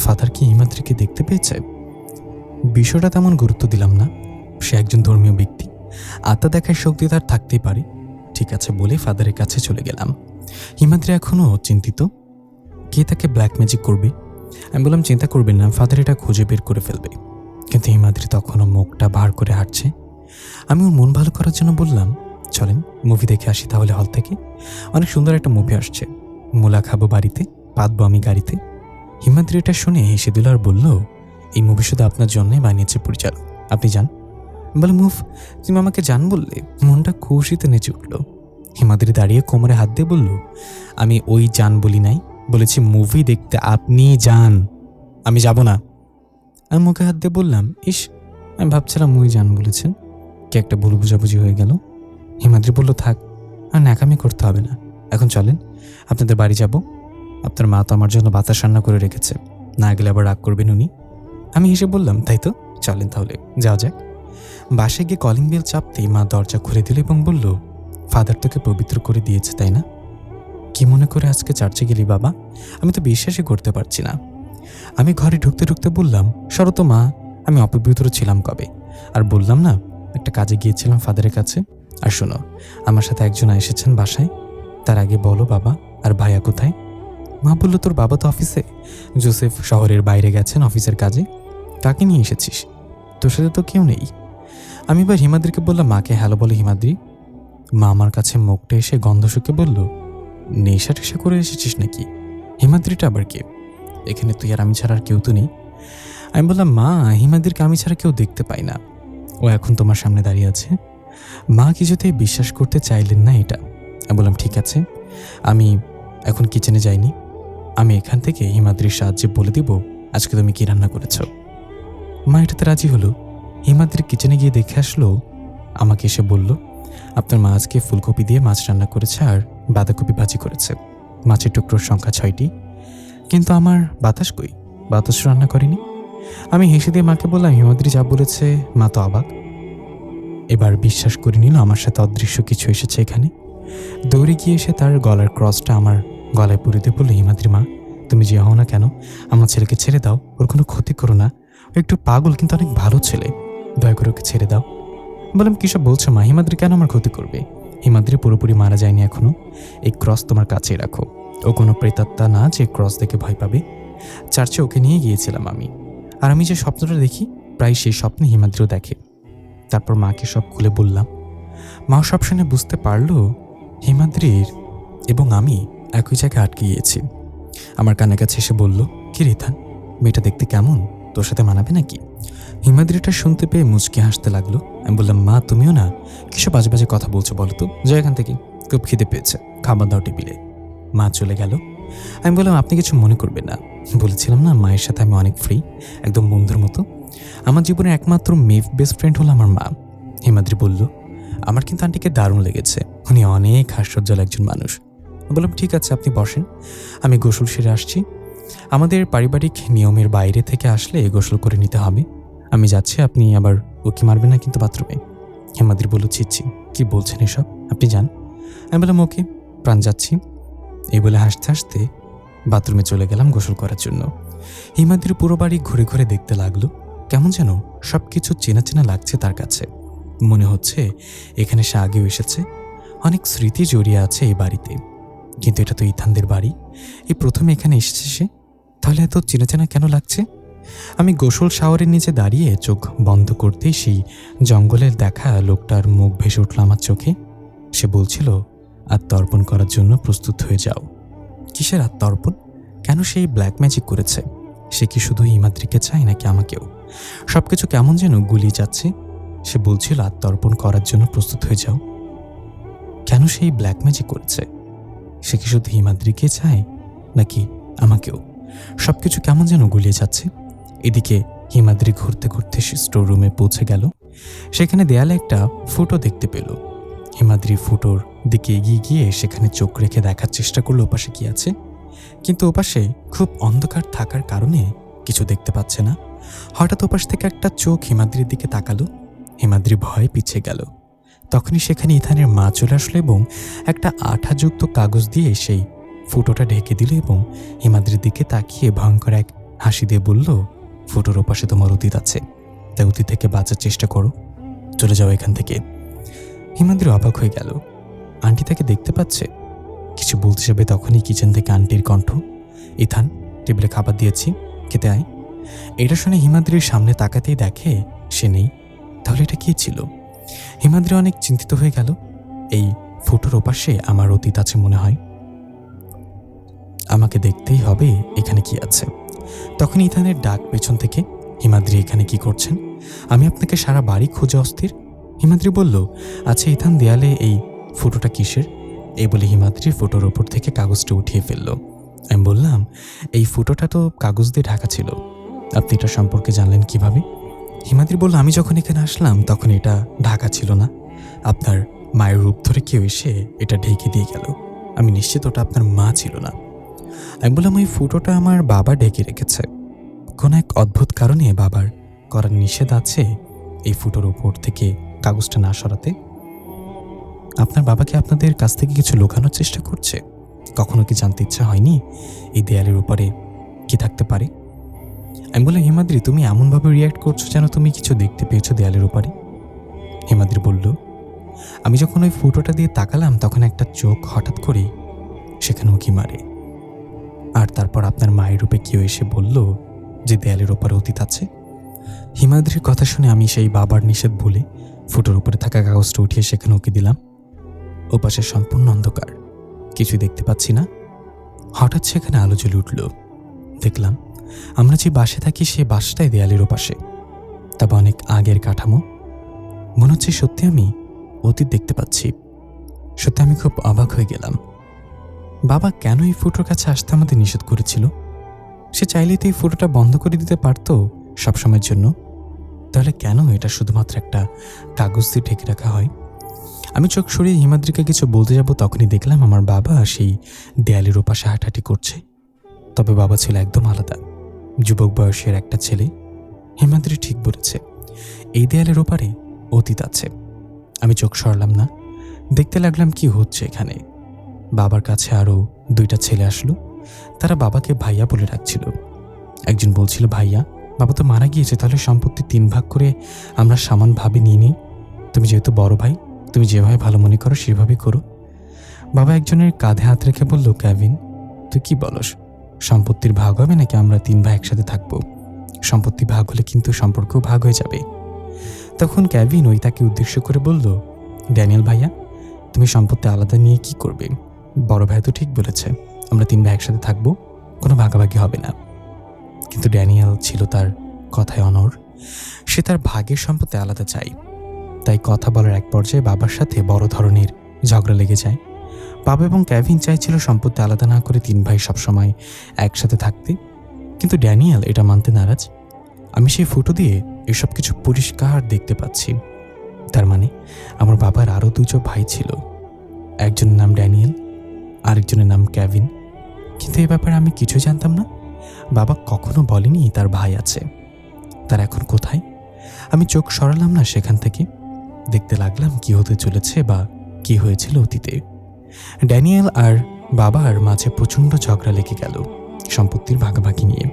ফাদার কি হিমাদ্রিকে দেখতে পেয়েছে? বিষয়টা তেমন গুরুত্ব দিলাম না। সে একজন ধর্মীয় ব্যক্তি, আত্মা দেখার শক্তি তার থাকতেই পারে। ঠিক আছে বলে ফাদারের কাছে চলে গেলাম। হিমাদ্রি এখনও চিন্তিত, কে তাকে ব্ল্যাক ম্যাজিক করবে। আমি বললাম, চিন্তা করবেন না, ফাদার এটা খুঁজে বের করে ফেলবে। কিন্তু হিমাদ্রি তখনও মুখটা ভার করে হাঁটছে। আমি ওর মন ভালো করার জন্য বললাম, চলেন মুভি দেখে আসি তাহলে হল থেকে। অনেক সুন্দর একটা মুভি আসছে, মূলা খাবো বাড়িতে, পাতবো আমি গাড়িতে। হিমাদ্রি এটা শুনে হেসে দিল আর বলল, এই মুভি শুধু আপনার জন্যই বানিয়েছে পরিচালক, আপনি যান। বলে, মুভ তুমি আমাকে যান বললে? মনটা খুশিতে নেচে উঠল। হিমাদ্রি দাঁড়িয়ে কোমরে হাত দিয়ে বলল, আমি ওই যান বলি নাই, বলেছি মুভি দেখতে আপনি যান, আমি যাব না। আমি মুখে হাত দিয়ে বললাম, ইস আমি ভাবছিলাম ওই যান বলেছেন, কি একটা ভুল বুঝাবুঝি হয়ে গেল। হিমাদ্রি বলল, থাক আর ন্যাকামি করতে হবে না, এখন চলেন আপনাদের বাড়ি যাব। আপনার মা তো আমার জন্য বাতাস রান্না করে রেখেছে, না গেলে আবার রাগ করবেন উনি। আমি হেসে বললাম, তাই তো, চলেন তাহলে যাওয়া যাক। বাসায় গিয়ে কলিং বেল চাপতেই মা দরজা খুলে দিল এবং বলল, ফাদার তোকে পবিত্র করে দিয়েছে তাই না? কি মনে করে আজকে চার্চে গেলি বাবা? আমি তো বিশ্বাসই করতে পারছি না। আমি ঘরে ঢুকতে ঢুকতে বললাম, শরত মা, আমি অপবিত্র ছিলাম কবে? আর বললাম না একটা কাজে গিয়েছিলাম ফাদারের কাছে। আর শোনো, আমার সাথে একজন এসেছেন বাসায়। তার আগে বলো বাবা আর ভাইয়া কোথায়? মা বলল, তোর বাবা তো অফিসে, জোসেফ শহরের বাইরে গেছেন অফিসের কাজে। কাকে নিয়ে এসেছিস? তোর সাথে তো কেউ নেই। আমি এবার হিমাদ্রিকে বললাম, মাকে হ্যালো বলে হিমাদ্রি। মা আমার কাছে মুখটা এসে গন্ধ শুকে বলল, নেশা টেশা করে এসেছিস নাকি? হিমাদ্রিটা আবার কে? এখানে তুই আর আমি ছাড়া আর কেউ তো নেই। আমি বললাম, মা হিমাদ্রিকে আমি ছাড়া কেউ দেখতে পাই না, ও এখন তোমার সামনে দাঁড়িয়ে আছে। মা কিছুতেই বিশ্বাস করতে চাইলেন না এটা। আমি বললাম, ঠিক আছে, আমি এখন কিচেনে যাইনি, আমি এখান থেকে হিমাদ্রির সাহায্যে বলে দিব আজকে তুমি কি রান্না করেছ। মা এটাতে রাজি হলো। হিমাদ্রি কিচেনে গিয়ে দেখে আসলো। আমাকে এসে বলল, আপনার মা আজকে ফুলকপি দিয়ে মাছ রান্না করেছে আর বাঁধাকপি ভাজি করেছে। মাছের টুকরোর সংখ্যা 6টি, কিন্তু আমার বাতাস কই? বাতাস রান্না করেনি। আমি হেসে দিয়ে মাকে বললাম, হিমাদ্রি যা বলেছে মা তো অবাক। এবার বিশ্বাস করে নিল আমার সাথে অদৃশ্য কিছু এসেছে এখানে। দৌড়ে গিয়ে এসে তার গলার ক্রসটা আমার গলায় পরে দিয়ে বলল, হিমাদ্রি মা তুমি যে হও না কেন, আমার ছেলেকে ছেড়ে দাও, ওর কোনো ক্ষতি করো না, ও একটু পাগল কিন্তু অনেক ভালো ছেলে, দয়া করে ওকে ছেড়ে দাও। বললাম, কিসব বলছো মা, হিমাদ্রি কেন আমার ক্ষতি করবে? হিমাদ্রি পুরোপুরি মারা যায়নি এখনো, এই ক্রস তোমার কাছেই রাখো, ও কোনো প্রেতাত্মা না যে ক্রস দেখে ভয় পাবে। চার্চে ওকে নিয়ে গিয়েছিলাম আমি, আর আমি যে স্বপ্নটা দেখি প্রায় সেই স্বপ্নে হিমাদ্রিও দেখে। তারপর মাকে সব খুলে বললাম। মাও সব শুনে বুঝতে পারল হিমাদ্রির এবং আমি একই জায়গায় আটকে গিয়েছি। আমার কানে কাছে এসে বলল, কি রিথান, মেয়েটা দেখতে কেমন, তোর সাথে মানাবে নাকি? হিমাদ্রিটা শুনতে পেয়ে মুচকি হাসতে লাগলো। আমি বললাম, মা তুমিও না কিসব বাজে বাজে কথা বলছো বলো তো, যাও এখান থেকে, খুব খিদে পেয়েছে, খাবার দাও টেবিলে। মা চলে গেল। আমি বললাম, আপনি কিছু মনে করবেন না, বলেছিলাম না মায়ের সাথে আমি অনেক ফ্রি, একদম বন্ধুর মতো। আমার জীবনের একমাত্র বেস্ট ফ্রেন্ড হলো আমার মা। হিমাদ্রি বলল, আমার কিন্তু আন্টিকে দারুণ লেগেছে, উনি অনেক হাস্যোজ্জ্বল একজন মানুষ। বললাম, ঠিক আছে আপনি বসেন, আমি গোসল সেরে আসছি। আমাদের পারিবারিক নিয়মের বাইরে থেকে আসলে গোসল করে নিতে হবে। আমি যাচ্ছি, আপনি আবার উকি মারবেন না কিন্তু বাথরুমে। হিমাদ্রি বলল, ছি, কি বলছেন এসব, আপনি যান। আমি বললাম, ওকে, প্রাণ যাচ্ছি। এই বলে হাসতে হাসতে বাথরুমে চলে গেলাম গোসল করার জন্য। হিমাদ্রি পুরো বাড়ি ঘুরে ঘুরে দেখতে লাগলো। কেমন যেন সব কিছু চেনা চেনা লাগছে তার কাছে। মনে হচ্ছে এখানে সে আগেও এসেছে, অনেক স্মৃতি জড়িয়ে আছে এই বাড়িতে। কিন্তু এটা তো ইথানদের বাড়ি, এই প্রথম এখানে এসেছে সে, তাহলে এত চেনা চেনা কেন লাগছে? আমি গোসল শাওয়ারের নিচে দাঁড়িয়ে চোখ বন্ধ করতেই সেই জঙ্গলের দেখা লোকটার মুখ ভেসে উঠল আমার চোখে। সে বলছিল, আত্মর্পণ করার জন্য প্রস্তুত হয়ে যাও। কিসের আত্মর্পণ? কেন সেই ব্ল্যাক ম্যাজিক করেছে? সে কি শুধু হিমাদ্রিকে চায় নাকি আমাকেও? সবকিছু কেমন যেন গুলিয়ে যাচ্ছে। সে বলছিল আত্মর্পণ করার জন্য প্রস্তুত হয়ে যাও। কেন সেই ব্ল্যাক ম্যাজিক করেছে? সে কি শুধু হিমাদ্রিকে চায় নাকি আমাকেও? সবকিছু কেমন যেন গুলিয়ে যাচ্ছে। এদিকে হিমাদ্রি ঘুরতে ঘুরতে সে স্টোর রুমে পৌঁছে গেল। সেখানে দেয়ালে একটা ফটো দেখতে পেল। হিমাদ্রি ফটোর দিকে এগিয়ে গিয়ে সেখানে চোখ রেখে দেখার চেষ্টা করলো ওপাশে কি আছে, কিন্তু ওপাশে খুব অন্ধকার থাকার কারণে কিছু দেখতে পাচ্ছে না। হঠাৎ ওপাশ থেকে একটা চোখ হিমাদ্রির দিকে তাকালো। হিমাদ্রি ভয়ে পিছিয়ে গেল। তখনই সেখানে ইথানের মা চলে আসলো এবং একটা আঠাযুক্ত কাগজ দিয়ে সেই ফটোটা ঢেকে দিল এবং হিমাদ্রির দিকে তাকিয়ে ভয়ঙ্কর এক হাসি দিয়ে বলল, ফটোর ওপাশে তোমার অতীত আছে, তাই অতীত থেকে বাঁচার চেষ্টা করো, চলে যাও এখান থেকে। হিমাদ্রি অবাক হয়ে গেল। আন্টি তাকে দেখতে পাচ্ছে। কিছু বলতে যাবে তখনই কিচেন থেকে আন্টির কণ্ঠ, ইথান, টেবিলে খাবার দিয়েছি, খেতে আয়। এটা শুনে হিমাদ্রির সামনে তাকাতেই দেখে সে নেই। তাহলে এটা কি ছিল? হিমাদ্রি অনেক চিন্তিত হয়ে গেল। এই ফটোর ওপাশে আমার অতীত আছে মনে হয়, আমাকে দেখতেই হবে এখানে কি আছে। তখন ইথানের ডাক পেছন থেকে, হিমাদ্রি এখানে কি করছেন? আমি আপনাকে সারা বাড়ি খুঁজে অস্থির। হিমাদ্রি বলল, আচ্ছা ইথান, দেয়ালে এই ফটোটা কিসের? এই বলে হিমাদ্রি ফটোর ওপর থেকে কাগজটা উঠিয়ে ফেলল। আমি বললাম, এই ফটোটা তো কাগজ দিয়ে ঢাকা ছিল, আপনি এটা সম্পর্কে জানলেন কিভাবে? হিমাদ্রি বলল, আমি যখন এখানে আসলাম তখন এটা ঢাকা ছিল না, আপনার মায়ের রূপ ধরে কেউ এসে এটা ঢেকে দিয়ে গেল। আমি নিশ্চিত ওটা আপনার মা ছিল না। আমি বললাম, ওই ফটোটা আমার বাবা ঢেকে রেখেছে, কোনো এক অদ্ভুত কারণে বাবার করার নিষেধ আছে এই ফটোর ওপর থেকে কাগজটা না সরাতে। আপনার বাবাকে আপনাদের কাছ থেকে কিছু লুকানোর চেষ্টা করছে? কখনো কি জানতে ইচ্ছা হয়নি এই দেয়ালের উপরে কি থাকতে পারে? আমি বললাম, হিমাদ্রি তুমি এমনভাবে রিয়্যাক্ট করছো যেন তুমি কিছু দেখতে পেয়েছো দেয়ালের উপরে। হিমাদ্রি বলল, আমি যখন ওই ফটোটা দিয়ে তাকালাম তখন একটা চোখ হঠাৎ করে সেখানে উঁকি মারে, আর তারপর আপনার মায়ের রূপে কেউ এসে বলল যে দেয়ালের ওপরে অতীত আছে। হিমাদ্রির কথা শুনে আমি সেই বাবার নিষেধ ভুলে ফটোর উপরে থাকা কাগজটা উঠিয়ে সেখানে উঁকি দিলাম। ওপাশে সম্পূর্ণ অন্ধকার, কিছু দেখতে পাচ্ছি না। হঠাৎ সেখানে আলো জ্বলে উঠল। দেখলাম আমরা যে বাসে থাকি সে বাসটাই দেয়ালের ওপাশে, তবে অনেক আগের কাঠামো। মনে হচ্ছে সত্যি আমি অতীত দেখতে পাচ্ছি। সত্যি আমি খুব অবাক হয়ে গেলাম। বাবা কেন এই ফটোর কাছে আসতে আমাদের নিষেধ করেছিল? সে চাইলেই তো এই ফটোটা বন্ধ করে দিতে পারতো সবসময়ের জন্য। তাহলে কেন এটা শুধুমাত্র একটা কাগজ দিয়ে ঢেকে রাখা হয়? আমি চোখ সরিয়ে হিমাদ্রিকে কিছু বলতে যাব তখনই দেখলাম আমার বাবা সেই দেয়ালের ওপাশে হাঁটাহাঁটি করছে। তবে বাবা ছিল একদম আলাদা, যুবক বয়সের একটা ছেলে। হিমাদ্রি ঠিক বলেছে, এই দেয়ালের ওপারে অতীত আছে। আমি চোখ সরলাম না, দেখতে লাগলাম কি হচ্ছে এখানে। বাবার কাছে আরও দুইটা ছেলে আসলো। তারা বাবাকে ভাইয়া বলে ডাকছিল। একজন বলছিল, ভাইয়া, বাবা তো মারা গিয়েছে, তাহলে সম্পত্তি 3 ভাগ করে আমরা সমানভাবে নিয়ে নিই। তুমি যেহেতু বড় ভাই, তুমি যেভাবে ভালো মনে করো সেভাবেই করো। বাবা একজনের কাঁধে হাত রেখে বলল, কেভিন, তুই কি বলস? সম্পত্তির ভাগ হবে নাকি আমরা 3 ভাই একসাথে থাকবো? সম্পত্তি ভাগ হলে কিন্তু সম্পর্কও ভাগ হয়ে যাবে। তখন কেভিন ওই তাকে উদ্দেশ্য করে বলল, ড্যানিয়েল ভাইয়া, তুমি সম্পত্তি আলাদা নিয়ে কি করবে? বড় ভাই তো ঠিক বলেছে, আমরা 3 ভাই একসাথে থাকবো, কোনো ভাগাভাগি হবে না। কিন্তু ড্যানিয়েল ছিল তার কথায় অনড়। সে তার ভাগের সম্পত্তি আলাদা চাই। তাই কথা বলার এক পর্যায়ে বাবার সাথে বড় ধরনের ঝগড়া লেগে যায়। বাবা এবং কেভিন চাইছিল সম্পত্তি আলাদা না করে 3 ভাই সবসময় একসাথে থাকতে, কিন্তু ড্যানিয়েল এটা মানতে নারাজ। আমি সেই ফটো দিয়ে এসব কিছু পরিষ্কার দেখতে পাচ্ছি। তার মানে আমার বাবার আরও 2 ভাই ছিল, একজনের নাম ড্যানিয়েল, আরেকজনের নাম কেভিন। কিন্তু এ ব্যাপারে আমি কিছু জানতাম না। বাবা কখনো বলেনি তার ভাই আছে। তার এখন কোথায়? আমি চোখ সরালাম না সেখান থেকে। দেখতে লাগলাম কি হতে চলেছে বা কি হয়েছিল অতীতে। ড্যানিয়েল আর বাবার মাঝে প্রচণ্ড ঝগড়া লেগে গেল সম্পত্তির ভাগাভাগি নিয়ে।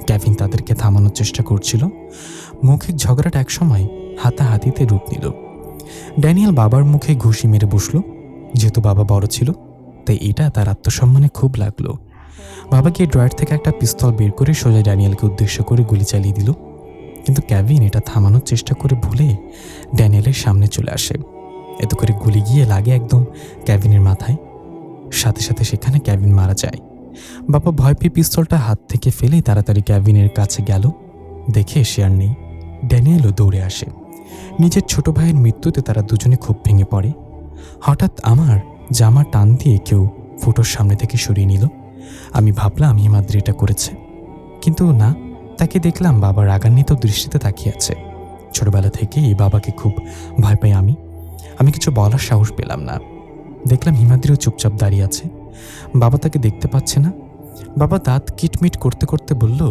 কেভিন তাদেরকে থামানোর চেষ্টা করছিল। মৌখিক ঝগড়াটা একসময় হাতাহাতিতে রূপ নিল। ড্যানিয়েল বাবার মুখে ঘুষি মেরে বসল। যেহেতু বাবা বড় ছিল, তাই এটা তার আত্মসম্মানে খুব লাগলো। বাবা গিয়ে ড্রয়ার থেকে একটা পিস্তল বের করে সোজা ড্যানিয়েলকে উদ্দেশ্য করে গুলি চালিয়ে দিল। কিন্তু কেভিন এটা থামানোর চেষ্টা করে ভুলে ড্যানিয়েলের সামনে চলে আসে। এত করে গুলি গিয়ে লাগে একদম কেভিনের মাথায়। সাথে সাথে সেখানে কেভিন মারা যায়। বাবা ভয় পেয়ে পিস্তলটা হাত থেকে ফেলে তাড়াতাড়ি কেভিনের কাছে গেল। দেখে সে আর নেই। ড্যানিয়েলও দৌড়ে আসে। নিজের ছোট ভাইয়ের মৃত্যুতে তারা দুজনে খুব ভেঙে পড়ে। হঠাৎ আমার জামা টান দিয়ে কেউ ফটোর সামনে থেকে সরিয়ে নিল। আমি ভাবলাম হিমাদ্রি এটা করেছে, কিন্তু না, তাকে দেখলাম বাবা রাগান্বিত দৃষ্টিতে তাকিয়ে আছে। ছোটবেলা থেকেই বাবাকে খুব ভয় পাই আমি কিছু বলার সাহস পেলাম না। দেখলাম হিমাদ্রিও চুপচাপ দাঁড়িয়ে আছে। বাবা তাকে দেখতে পাচ্ছে না। বাবা দাঁত কিটমিট করতে করতে বলল,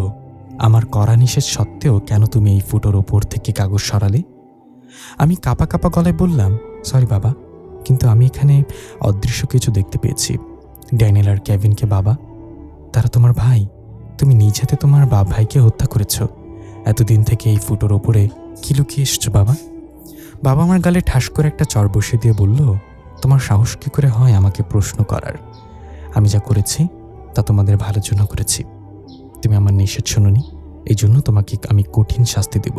আমার কড়া নিষেধ সত্ত্বেও কেন তুমি এই ফটোর ওপর থেকে কাগজ সরালে? আমি কাঁপা কাঁপা গলায় বললাম, সরি বাবা, কিন্তু আমি এখানে অদৃশ্য কিছু দেখতে পেয়েছি। ড্যানিয়েল আর কেভিনকে বাবা, তারা তোমার ভাই। তুমি নিজ হাতে তোমার ভাইকে হত্যা করেছ। এতদিন থেকে এই ফটোর ওপরে কি লুকিয়ে এসছো বাবা? বাবা আমার গালে ঠাস করে একটা চড় বসিয়ে দিয়ে বলল, তোমার সাহস কী করে হয় আমাকে প্রশ্ন করার? আমি যা করেছি তা তোমাদের ভালোর জন্য করেছি। তুমি আমার নিষেধ শোনোনি, এই জন্য তোমাকে আমি কঠিন শাস্তি দেব।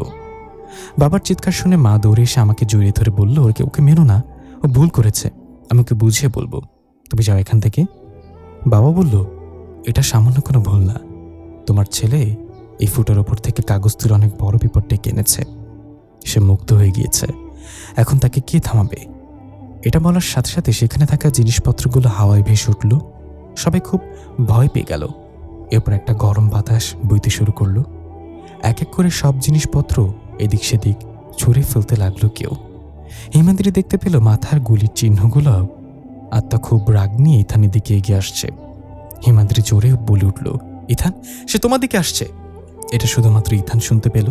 বাবার চিৎকার শুনে মা দৌড়ে এসে আমাকে জড়িয়ে ধরে বলল, ওকে মেরো না, ও ভুল করেছে, আমি ওকে বুঝিয়ে বলবো, তুমি যাও এখান থেকে। বাবা বলল, এটা সামান্য কোনো ভুল না। তোমার ছেলে এই ফুটোর ওপর থেকে কাগজ তুলে অনেক বড় বিপদ ডেকে এনেছে। সে মুক্ত হয়ে গিয়েছে, এখন তাকে কে থামাবে? এটা বলার সাথে সাথে সেখানে থাকা জিনিসপত্রগুলো হাওয়ায় ভেসে উঠল। সবাই খুব ভয় পেয়ে গেল। এরপর একটা গরম বাতাস বইতে শুরু করলো। এক এক করে সব জিনিসপত্র এদিক সেদিক ছুঁড়ে ফেলতে লাগলো কেউ। হিমাদ্রি দেখতে পেল মাথার গুলির চিহ্নগুলো। আত্মা খুব রাগ নিয়ে ইথানের দিকে এগিয়ে আসছে। হিমাদ্রি জোরে বলে উঠল, ইথান, সে তোমার দিকে আসছে। এটা শুধুমাত্র ইথান শুনতে পেল।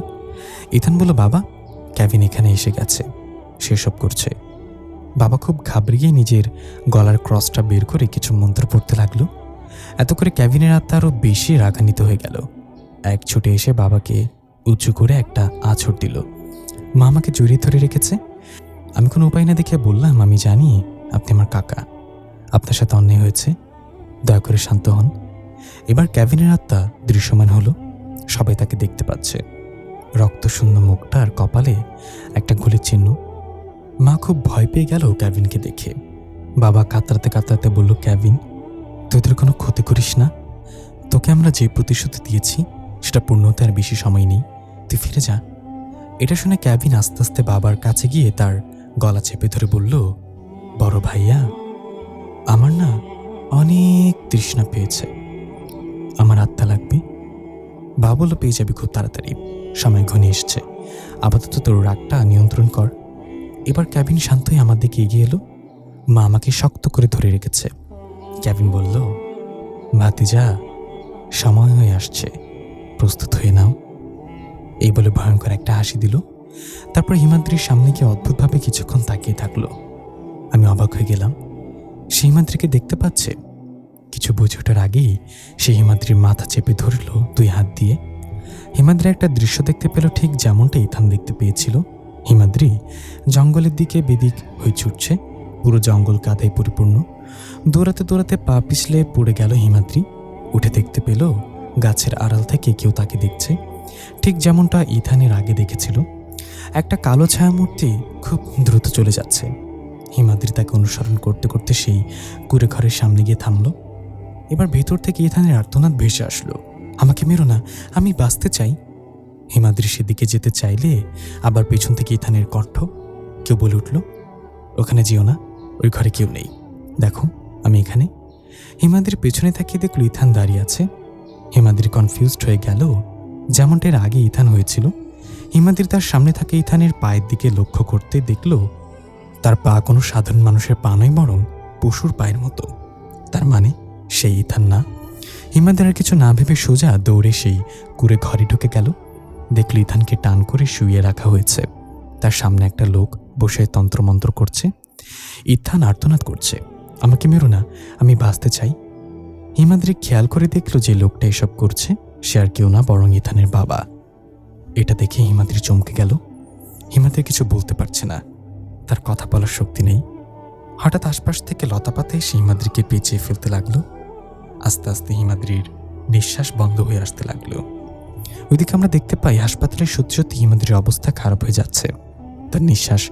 ইথান বলল, বাবা, কেভিন এখানে এসে গেছে, সে সব করছে। বাবা খুব ঘাবড়িয়ে নিজের গলার ক্রসটা বের করে কিছু মন্ত্র পড়তে লাগলো। এত করে কেভিনের আত্মা আরও বেশি রাগান্বিত হয়ে গেল। এক ছুটে এসে বাবাকে উঁচু করে একটা আছড় দিল। মা আমাকে জড়িয়ে ধরে রেখেছে। আমি কোনো উপায় না দেখে বললাম, আমি জানি আপনি আমার কাকা, আপনার সাথে অন্যায় হয়েছে, দয়া করে শান্ত হন। এবার কেভিনের আত্মা দৃশ্যমান হলো। সবাই তাকে দেখতে পাচ্ছে। রক্তশূন্য মুখটা আর কপালে একটা গুলির চিহ্ন। মা খুব ভয় পেয়ে গেল কেভিনকে দেখে। বাবা কাতরাতে কাতরাতে বলল, কেভিন, তোদের কোনো ক্ষতি করিস না। তোকে আমরা যে প্রতিশ্রুতি দিয়েছি সেটা পূর্ণ হতে আর বেশি সময় নেই, তুই ফিরে যা। এটা শুনে কেভিন আস্তে আস্তে বাবার কাছে গিয়ে তার গলা চেপে ধরে বলল, বড় ভাইয়া, আমার না অনেক তৃষ্ণা পেয়েছে, আমার আত্মা লাগবে। বাবা বলল, পেয়ে যাবি খুব তাড়াতাড়ি, সময় ঘনিয়ে এসছে, আপাতত তোর রাগটা নিয়ন্ত্রণ কর। এবার কেভিন শান্ত হয়ে আমার দিকে এগিয়ে এলো। মা আমাকে শক্ত করে ধরে রেখেছে। কেভিন বলল, ভাতিজা, সময় হয়ে আসছে, প্রস্তুত হয়ে নাও। এই বলে ভয়ঙ্কর একটা হাসি দিল। তারপর হিমাদ্রির সামনে গিয়ে অদ্ভুতভাবে কিছুক্ষণ তাকিয়ে থাকলো। আমি অবাক হয়ে গেলাম। সে হিমাদ্রিকে দেখতে পাচ্ছে। কিছু বুঝে ওঠার আগেই সে হিমাদ্রির মাথা চেপে ধরল 2 হাত দিয়ে। হিমাদ্রি একটা দৃশ্য দেখতে পেল ঠিক যেমনটা ইথান দেখতে পেয়েছিল। হিমাদ্রি জঙ্গলের দিকে বেদিক হয়ে ছুটছে। পুরো জঙ্গল কাদায় পরিপূর্ণ। দৌড়াতে দৌড়াতে পা পিছলে পড়ে গেল হিমাদ্রি। উঠে দেখতে পেল গাছের আড়াল থেকে কেউ তাকে দেখছে, ঠিক যেমনটা ইথানের আগে দেখেছিল। একটা কালো ছায়ামূর্তি খুব দ্রুত চলে যাচ্ছে। হিমাদ্রি তাকে অনুসরণ করতে করতে সেই কুঁড়ে ঘরের সামনে গিয়ে থামল। এবার ভেতর থেকে ইথানের আর্তনাদ ভেসে আসলো, আমাকে মেরো না, আমি বাঁচতে চাই। হিমাদ্রি সেদিকে যেতে চাইলে আবার পেছন থেকে ইথানের কণ্ঠ, কেউ বলে উঠল, ওখানে যেও না, ওই ঘরে কেউ নেই, দেখো আমি এখানে। হিমাদ্রির পেছনে তাকিয়ে দেখল ইথান দাঁড়িয়ে আছে। হিমাদ্রি কনফিউজড হয়ে গেল, যেমনটা এর আগে ইথান হয়েছিল। হিমাদ্রি তার সামনে থাকে ইথানের পায়ের দিকে লক্ষ্য করতে দেখল তার পা কোনো সাধারণ মানুষের পা নয়, বরং পশুর পায়ের মতো। তার মানে সেই ইথান না। হিমাদ্রি আর কিছু না ভেবে সোজা দৌড়ে সেই কুঁড়ে ঘরে ঢুকে গেল। দেখল ইথানকে টান করে শুইয়ে রাখা হয়েছে। তার সামনে একটা লোক বসে তন্ত্রমন্ত্র করছে। ইথান আর্তনাদ করছে, আমাকে মেরো না, আমি বাঁচতে চাই। হিমাদ্রি খেয়াল করে দেখল যে লোকটা এসব করছে সে আর কেউ না, বরং ইথানের বাবা। এটা দেখে হিমাদ্রি চমকে গেল। হিমাদ্রি কিছু বলতে পারছে না, তার কথা বলার শক্তি নেই। হঠাৎ আশপাশ থেকে লতাপাতা এসে হিমাদ্রিকে পেঁচিয়ে ফেলতে লাগলো। আস্তে আস্তে হিমাদ্রির নিঃশ্বাস বন্ধ হয়ে আসতে লাগলো। ওইদিকে আমরা দেখতে পাই হাসপাতালে সত্যি সত্যি হিমাদ্রির অবস্থা খারাপ হয়ে যাচ্ছে। তার নিঃশ্বাস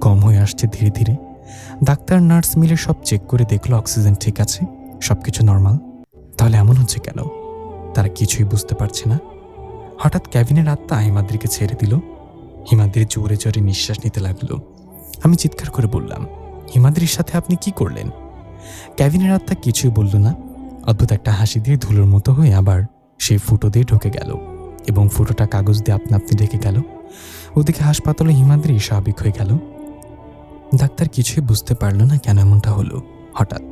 কম হয়ে আসছে ধীরে ধীরে। ডাক্তার নার্স মিলে সব চেক করে দেখলো অক্সিজেন ঠিক আছে, সবকিছু নর্মাল। তাহলে এমন হচ্ছে কেন? তারা কিছুই বুঝতে পারছে না। হঠাৎ ক্যাবিনের আত্মা হিমাদ্রিকে ছেড়ে দিল। হিমাদ্রি জোরে জোরে নিঃশ্বাস নিতে লাগলো। আমি চিৎকার করে বললাম, হিমাদ্রির সাথে আপনি কি করলেন? ক্যাবিনের আত্মা কিছুই বলল না। অদ্ভুত একটা হাসি দিয়ে ধুলোর মতো হয়ে আবার সেই ফুটো দিয়ে ঢুকে গেল এবং ফুটোটা কাগজ দিয়ে আপনা আপনি ঢেকে গেল। ওদিকে হাসপাতালে হিমাদ্রি স্বাভাবিক হয়ে গেল। ডাক্তার কিছুই বুঝতে পারল না কেন এমনটা হলো। হঠাৎ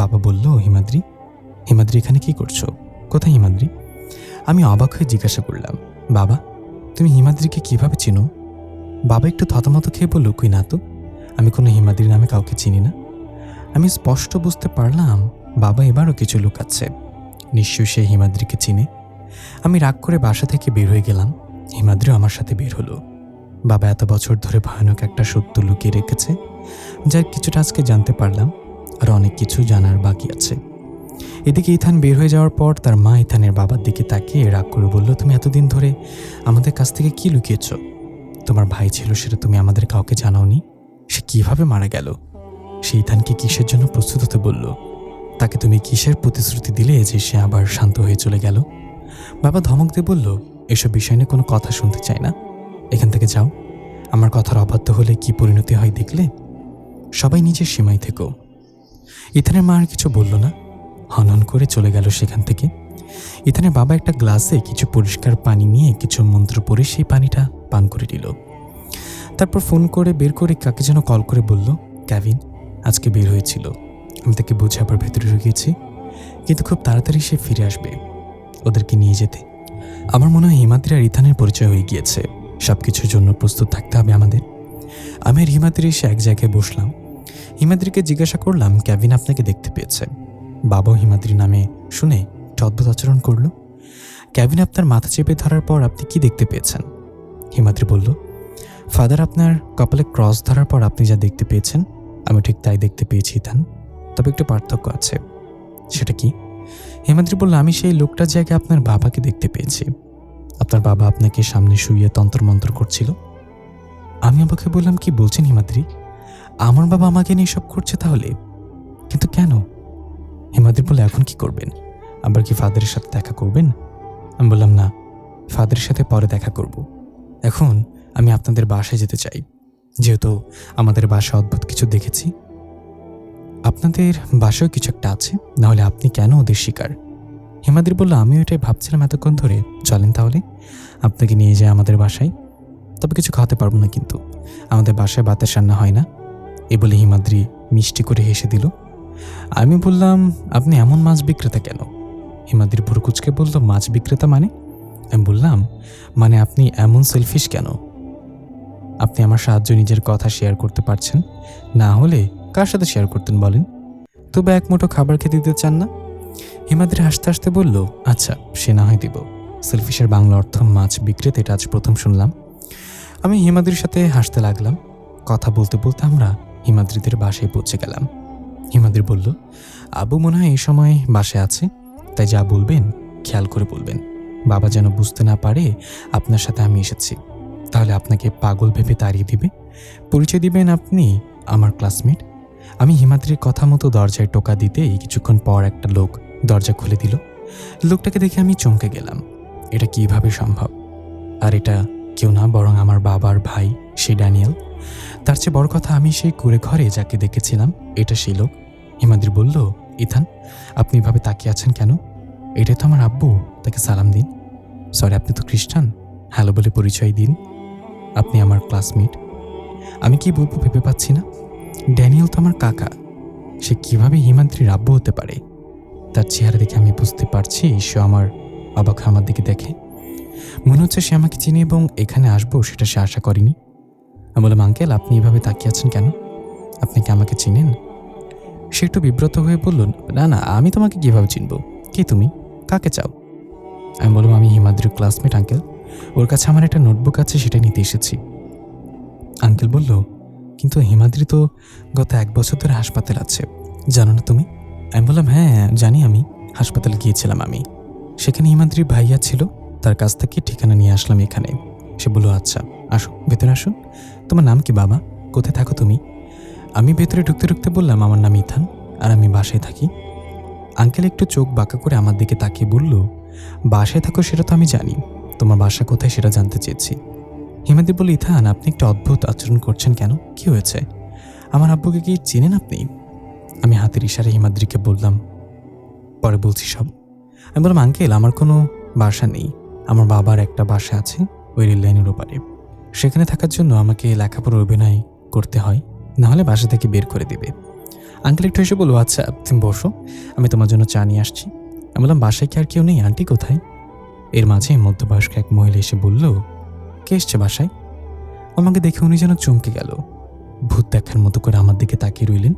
বাবা বলল, হিমাদ্রি, হিমাদ্রি এখানে কি করছো? কোথায় হিমাদ্রি? আমি অবাক হয়ে জিজ্ঞাসা করলাম, বাবা তুমি হিমাদ্রিকে কিভাবে চিনো? বাবা একটু থতমত খেয়ে বলল, কই না তো, আমি কোনো হিমাদ্রি নামে কাউকে চিনি না। আমি স্পষ্ট বুঝতে পারলাম বাবা এবারও কিছু লুকাচ্ছে। নিশ্চয়ই সে হিমাদ্রিকে চিনে। আমি রাগ করে বাসা থেকে বের হয়ে গেলাম। হিমাদ্রিও আমার সাথে বের হলো। বাবা এত বছর ধরে ভয়ানক একটা সত্য লুকিয়ে রেখেছে, যার কিছুটা আজকে জানতে পারলাম, আর অনেক কিছু জানার বাকি আছে। এদিকে ইথান বের হয়ে যাওয়ার পর তার মা ইথানের বাবার দিকে তাকিয়ে রাগ করে বলল, তুমি এতদিন ধরে আমাদের কাছ থেকে কি লুকিয়েছ? তোমার ভাই ছিল সেটা তুমি আমাদের কাউকে জানাওনি। সে কিভাবে মারা গেল? সে ইথানকে কিসের জন্য প্রস্তুত হতে বলল? তাকে তুমি কিসের প্রতিশ্রুতি দিলে যে সে আবার শান্ত হয়ে চলে গেল? বাবা ধমক দিয়ে বলল, এসব বিষয় নিয়ে কোনো কথা শুনতে চাই না, এখান থেকে যাও। আমার কথার অবাধ্য হলে কি পরিণতি হয় দেখলে? সবাই নিজের সীমায় থেকো। ইথানের মা আর কিছু বলল না, হনহন করে চলে গেল সেখান থেকে। ইথানের বাবা একটা গ্লাসে কিছু পরিষ্কার পানি নিয়ে কিছু মন্ত্র পড়ে সেই পানিটা পান করে নিল। তারপর ফোন করে বের করে কাকে যেন কল করে বলল, ক্যাভিন আজকে বের হয়েছিল, আমি তাকে বুঝে আবার ভেতরে ঢুকিয়েছি, কিন্তু খুব তাড়াতাড়ি সে ফিরে আসবে, ওদেরকে নিয়ে যেতে। আমার মনে হয় হিমাদ্রি আর ইথানের পরিচয় হয়ে গিয়েছে, সব কিছুর জন্য প্রস্তুত থাকতে হবে আমাদের। আমি আর হিমাদ্রি এসে এক জায়গায় বসলাম। হিমাদ্রিকে জিজ্ঞাসা করলাম, ক্যাভিন আপনাকে দেখতে পেয়েছে। বাবাও হিমাদ্রি নামে শুনে একটা অদ্ভুত আচরণ করল। ক্যাভিন আপনার মাথা চেপে ধরার পর আপনি কি দেখতে পেয়েছেন? হিমাদ্রি বলল, ফাদার আপনার কপালে ক্রস ধরার পর আপনি যা দেখতে পেয়েছেন আমি ঠিক তাই দেখতে পেয়েছি ইথান, তবে একটু পার্থক্য আছে। সেটা কি? হিমাদ্রি বলল, আমি সেই লোকটার জায়গায় আপনার বাবাকে দেখতে পেয়েছি। আপনার বাবা আপনাকে সামনে শুইয়ে তন্ত্রমন্ত্র করছিল। আমি আমাকে বললাম, কি বলছেন হিমাদ্রি? আমার বাবা আমাকে নিয়ে সব করছে তাহলে? কিন্তু কেন? হিমাদ্রি বলল, এখন কি করবেন? আবার কি ফাদারের সাথে দেখা করবেন? আমি বললাম, না, ফাদারের সাথে পরে দেখা করব। এখন আমি আপনাদের বাসায় যেতে চাই, যেহেতু আমাদের বাসায় অদ্ভুত কিছু দেখেছি। আপনাদের বাসায়ও কিছু একটা আছে, নাহলে আপনি কেন ওদের শিকার? হিমাদ্রি বলল, আমিও এটাই ভাবছিলাম এতক্ষণ ধরে। চলেন তাহলে আপনাকে নিয়ে যায় আমাদের বাসায়, তবে কিছু খাওয়াতে পারবো না, কিন্তু আমাদের বাসায় বাতাস রান্না হয় না। এ বলে হিমাদ্রি মিষ্টি করে হেসে দিল। আমি বললাম, আপনি এমন মাছ বিক্রেতা কেন? হিমাদ্রি ভুরু কুঁচকে বলল, মাছ বিক্রেতা মানে? আমি বললাম, মানে আপনি এমন সেলফিশ কেন? আপনি আমার সাহায্য নিজের কথা শেয়ার করতে পারছেন, না হলে কার সাথে শেয়ার করতেন বলেন? তবে এক মুঠো খাবার খেতে দিতে চান না? হিমাদ্রি হাসতে হাসতে বলল, আচ্ছা সে না হয় দিব। সেলফিশের বাংলা অর্থ মাছ বিক্রেতা, এটা আজ প্রথম শুনলাম। আমি হিমাদ্রির সাথে হাসতে লাগলাম। কথা বলতে বলতে আমরা হিমাদ্রিদের বাসায় পৌঁছে গেলাম। হিমাদ্রি বলল, আব্বু মনে হয় এই সময় বাসায় আছে, তাই যা বলবেন খেয়াল করে বলবেন। বাবা যেন বুঝতে না পারে আপনার সাথে আমি এসেছি, তাহলে আপনাকে পাগল ভেবে তাড়িয়ে দিবে। পরিচয় দিবেন আপনি আমার ক্লাসমেট। আমি হিমাদ্রির কথা মতো দরজায় টোকা দিতেই কিছুক্ষণ পর একটা লোক দরজা খুলে দিল। লোকটাকে দেখে আমি চমকে গেলাম। এটা কিভাবে সম্ভব? আর এটা কেউ না, বরং আমার বাবার ভাই, সেই ড্যানিয়েল। তার চেয়ে বড় কথা, আমি সেই কুঁড়ে ঘরে যাকে দেখেছিলাম এটা সেই লোক। হিমাদ্রি বলল, ইথান, আপনি এভাবে তাকিয়ে আছেন কেন? এটাই তো আমার আব্বু, তাকে সালাম দিন। সরি, আপনি তো খ্রিস্টান, হ্যালো বলে পরিচয় দিন। আপনি আমার ক্লাসমেট। আমি কি বলবো ভেবে পাচ্ছি না। ড্যানিয়েল তো আমার কাকা, সে কিভাবে হিমাদ্রির আব্বু হতে পারে? তার চেহারা দেখে আমি বুঝতে পারছি সে আমার অবাক হয়ে আমার দিকে দেখে। মনে হচ্ছে সে আমাকে চিনি এবং এখানে আসবো সেটা সে আশা করেনি। আমি বললাম, আঙ্কেল, আপনি এভাবে তাকিয়ে আছেন কেন? আপনি কি আমাকে চিনেন? সে একটু বিব্রত হয়ে বলল, না না, আমি তোমাকে কিভাবে চিনব? কে তুমি? কাকে চাও? আমি বললাম, আমি হিমাদ্রির ক্লাসমেট আঙ্কেল, ওর কাছে আমার একটা নোটবুক আছে, সেটা নিতে এসেছি। আঙ্কেল বলল, কিন্তু হিমাদ্রি তো গত 1 বছর ধরে হাসপাতালে আছে, জানো না তুমি? আমি বললাম, হ্যাঁ জানি, আমি হাসপাতালে গিয়েছিলাম। আমি সেখানে হিমাদ্রির ভাইয়া ছিল, তার কাছ থেকে ঠিকানা নিয়ে আসলাম এখানে। সে বলল, আচ্ছা আসো, ভেতরে আসুন। তোমার নাম কি বাবা? কোথায় থাকো তুমি? আমি ভেতরে ঢুকতে ঢুকতে বললাম, আমার নাম ইথান, আর আমি বাসায় থাকি। আঙ্কেল একটু চোখ বাঁকা করে আমার দিকে তাকিয়ে বলল, বাসায় থাকো সেটা তো আমি জানি, তোমার বাসা কোথায় সেটা জানতে চেয়েছি। হিমাদ্রি বলল, ইথান, আপনি একটু অদ্ভুত আচরণ করছেন কেন? কি হয়েছে? আমার আব্বুকে কি চেনেন আপনি? আমি হাতের ইশারায় হিমাদ্রিকে বললাম, পরে বলছি সব। আমি বললাম, আঙ্কেল, আমার কোনো বাসা নেই, আমার বাবার একটা বাসা আছে ওই রেল লাইনের ওপারে। সেখানে থাকার জন্য আমাকে লেখাপড়ার অভিনয় করতে হয়, নাহলে বাসা থেকে বের করে দেবে। আঙ্কেল একটু এসে বলবো, আচ্ছা তুমি বসো, আমি তোমার জন্য চা নিয়ে আসছি। আমি বললাম, বাসায় কি আর কেউ নেই? আন্টি কোথায়? এর মাঝে মধ্যবয়স্ক এক মহিলা এসে বলল, কে এসছে বাসায়? আমাকে দেখে উনি যেন চমকে গেল, ভূত দেখার মতো করে আমার দিকে তাকিয়ে রইলেন।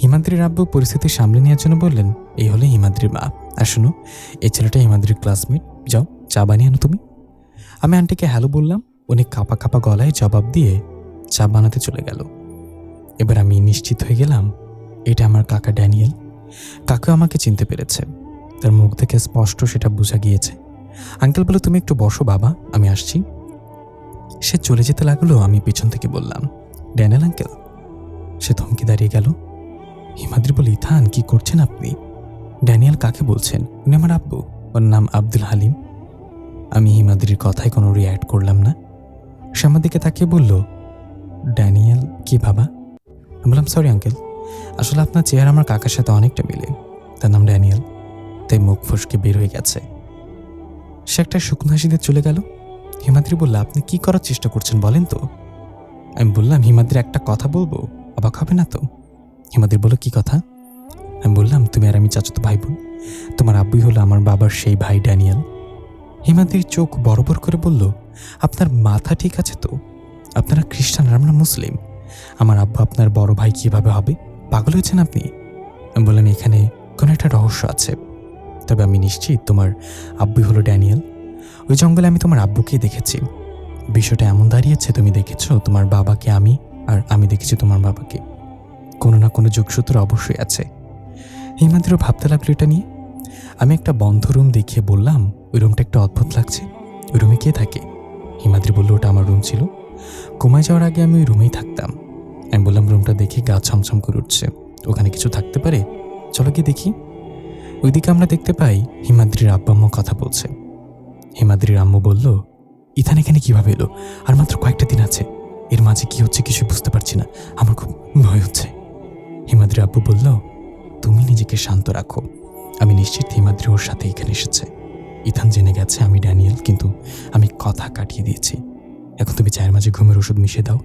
হিমাদ্রির আব্বু পরিস্থিতি সামলে নেওয়ার জন্য বললেন, এই হলে হিমাদ্রির মা। আর শোনো, এই ছেলেটা হিমাদ্রির ক্লাসমেট, যাও চা বানিয়ে আনো তুমি। আমি আন্টিকে হ্যালো বললাম, উনি কাঁপা কাঁপা গলায় জবাব দিয়ে চা বানাতে চলে গেল। এবার আমি নিশ্চিত হয়ে গেলাম এটা আমার কাকা ড্যানিয়েল। কাকা আমাকে চিনতে পেরেছে, তার মুখ থেকে স্পষ্ট সেটা বোঝা গিয়েছে। আঙ্কেল বলে, তুমি একটু বসো বাবা, আমি আসছি। সে চলে যেতে লাগলো। আমি পিছন থেকে বললাম, ড্যানিয়েল আঙ্কেল। সে থমকে দাঁড়িয়ে গেল। হিমাদ্রি বলে, ইথান, কি করছেন আপনি? ড্যানিয়েল কাকে বলছেন? উনি আমার আব্বু, ওর নাম আব্দুল হালিম। আমি হিমাদ্রির কথায় কোনো রিয়্যাক্ট করলাম না। সে আমার দিকে তাকিয়ে বলল, ড্যানিয়েল কি বাবা? আমি বললাম, সরি আঙ্কেল, আসলে আপনার চেহারা আমার কাকার সাথে অনেকটা মিলে, তার নাম ড্যানিয়েল, তাই মুখ ফসকে বের হয়ে গেছে। সে একটা শুকনো হাসি দিয়ে চলে গেল। হিমাদ্রি বলল, আপনি কি করার চেষ্টা করছেন বলেন তো? আমি বললাম, হিমাদ্রি, একটা কথা বলবো, অবাক হবে না তো? হিমাদ্রি বলল, কি কথা? আমি বললাম, তুমি আর আমি চাচাতো ভাই বোন, তোমার আব্বুই হলো আমার বাবার সেই ভাই ড্যানিয়েল। হিমাদ্রির চোখ বড় বড় করে বলল, আপনার মাথা ঠিক আছে তো? আপনারা খ্রিস্টান আর আমরা মুসলিম, আমার আব্বু আপনার বড় ভাই কিভাবে হবে? পাগল হয়েছেন আপনি? আমি বললাম, এখানে কোনো একটা রহস্য আছে, তবে আমি নিশ্চিত তোমার আব্বুই হলো ড্যানিয়েল। ওই জঙ্গলে আমি তোমার আব্বুকেই দেখেছি। বিষয়টা এমন দাঁড়িয়েছে, তুমি দেখেছো তোমার বাবাকে আমি, আর আমি দেখেছি তোমার বাবাকে। কোনো না কোনো যোগসূত্র অবশ্যই আছে। হিমাদ্রিও ভাবতে লাগলো এটা নিয়ে। আমি একটা বন্ধ রুম দেখিয়ে বললাম, ওই রুমটা একটু অদ্ভুত লাগছে, ওই রুমে কে থাকে? হিমাদ্রি বলল, ওটা আমার রুম ছিল, ঘুমায় যাওয়ার আগে আমি ওই রুমেই থাকতাম। আমি বললাম, রুমটা দেখে গা ছমছম করে উঠছে, ওখানে কিছু থাকতে পারে, চলো গিয়ে দেখি। ওইদিকে আমরা দেখতে পাই হিমাদ্রির আব্বা আম্মু কথা বলছে। হিমাদ্রির আম্মু বলল, ইথান এখানে কিভাবে এলো? আর মাত্র কয়েকটা দিন আছে, এর মাঝে কি হচ্ছে কিছু বুঝতে পারছি না, আমার খুব ভয় হচ্ছে। হিমাদ্রির আব্বু বলল, তুমি নিজেকে শান্ত রাখো, আমি নিশ্চিত হিমাদ্রি ওর সাথে এখানে এসেছে। ইথান জেনে গেছে আমি ড্যানিয়েল, কিন্তু আমি কথা কাটিয়ে দিয়েছি। এখন তুমি চায়ের মাঝে ঘুমের ওষুধ মিশিয়ে দাও।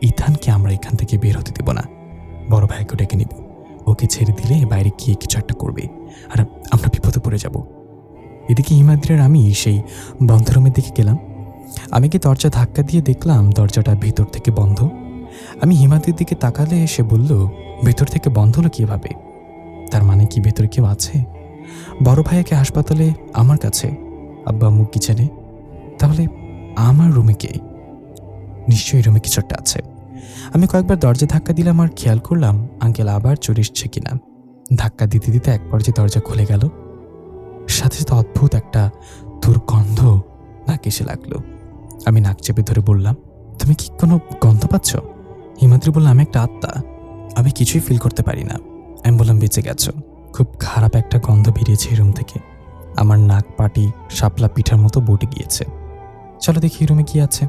ইথানকে আমরা এখান থেকে বের হতে দেব না, বড় ভাইকে ডেকে নিব, ওকে ছেড়ে দিলে বাইরে গিয়ে কিছু একটা করবে, আর আমরা বিপদে পড়ে যাব। এদিকে হিমাদ্রির আমি সেই বন্ধ রুমের দিকে গেলাম। আমি কি দরজা ধাক্কা দিয়ে দেখলাম দরজাটা ভেতর থেকে বন্ধ। আমি হিমাদ্রির দিকে তাকালে সে বলল, ভেতর থেকে বন্ধ হলো কিভাবে? তার মানে কি ভেতরে কেউ আছে? বড় ভাইয়াকে হাসপাতালে, আমার কাছে, আব্বা আম্মু কিচেনে, তাহলে আমার রুমে কে? নিশ্চয়ই রুমে কিছু একটা আছে। আমি কয়েকবার দরজা ধাক্কা দিলাম আর খেয়াল করলাম আঙ্কেল আবার চলে এসছে কিনা। ধাক্কা দিতে দিতে এক পর্যায়ে দরজা খুলে গেল। সাথে সাথে অদ্ভুত একটা দুর্গন্ধ নাকে এসে লাগলো। আমি নাক চেপে ধরে বললাম, তুমি কি কোনো গন্ধ পাচ্ছ? হিমাদ্রি বলল, আমি একটা আত্মা, আমি কিছুই ফিল করতে পারি না। আমি বললাম, বেঁচে গেছো। খুব খারাপ একটা গন্ধ বেরিয়েছে এই রুম থেকে। আমার নাক পাটি শাপলা পিঠার মতো বটে গিয়েছে। চলো দেখি রুমে কি আছে।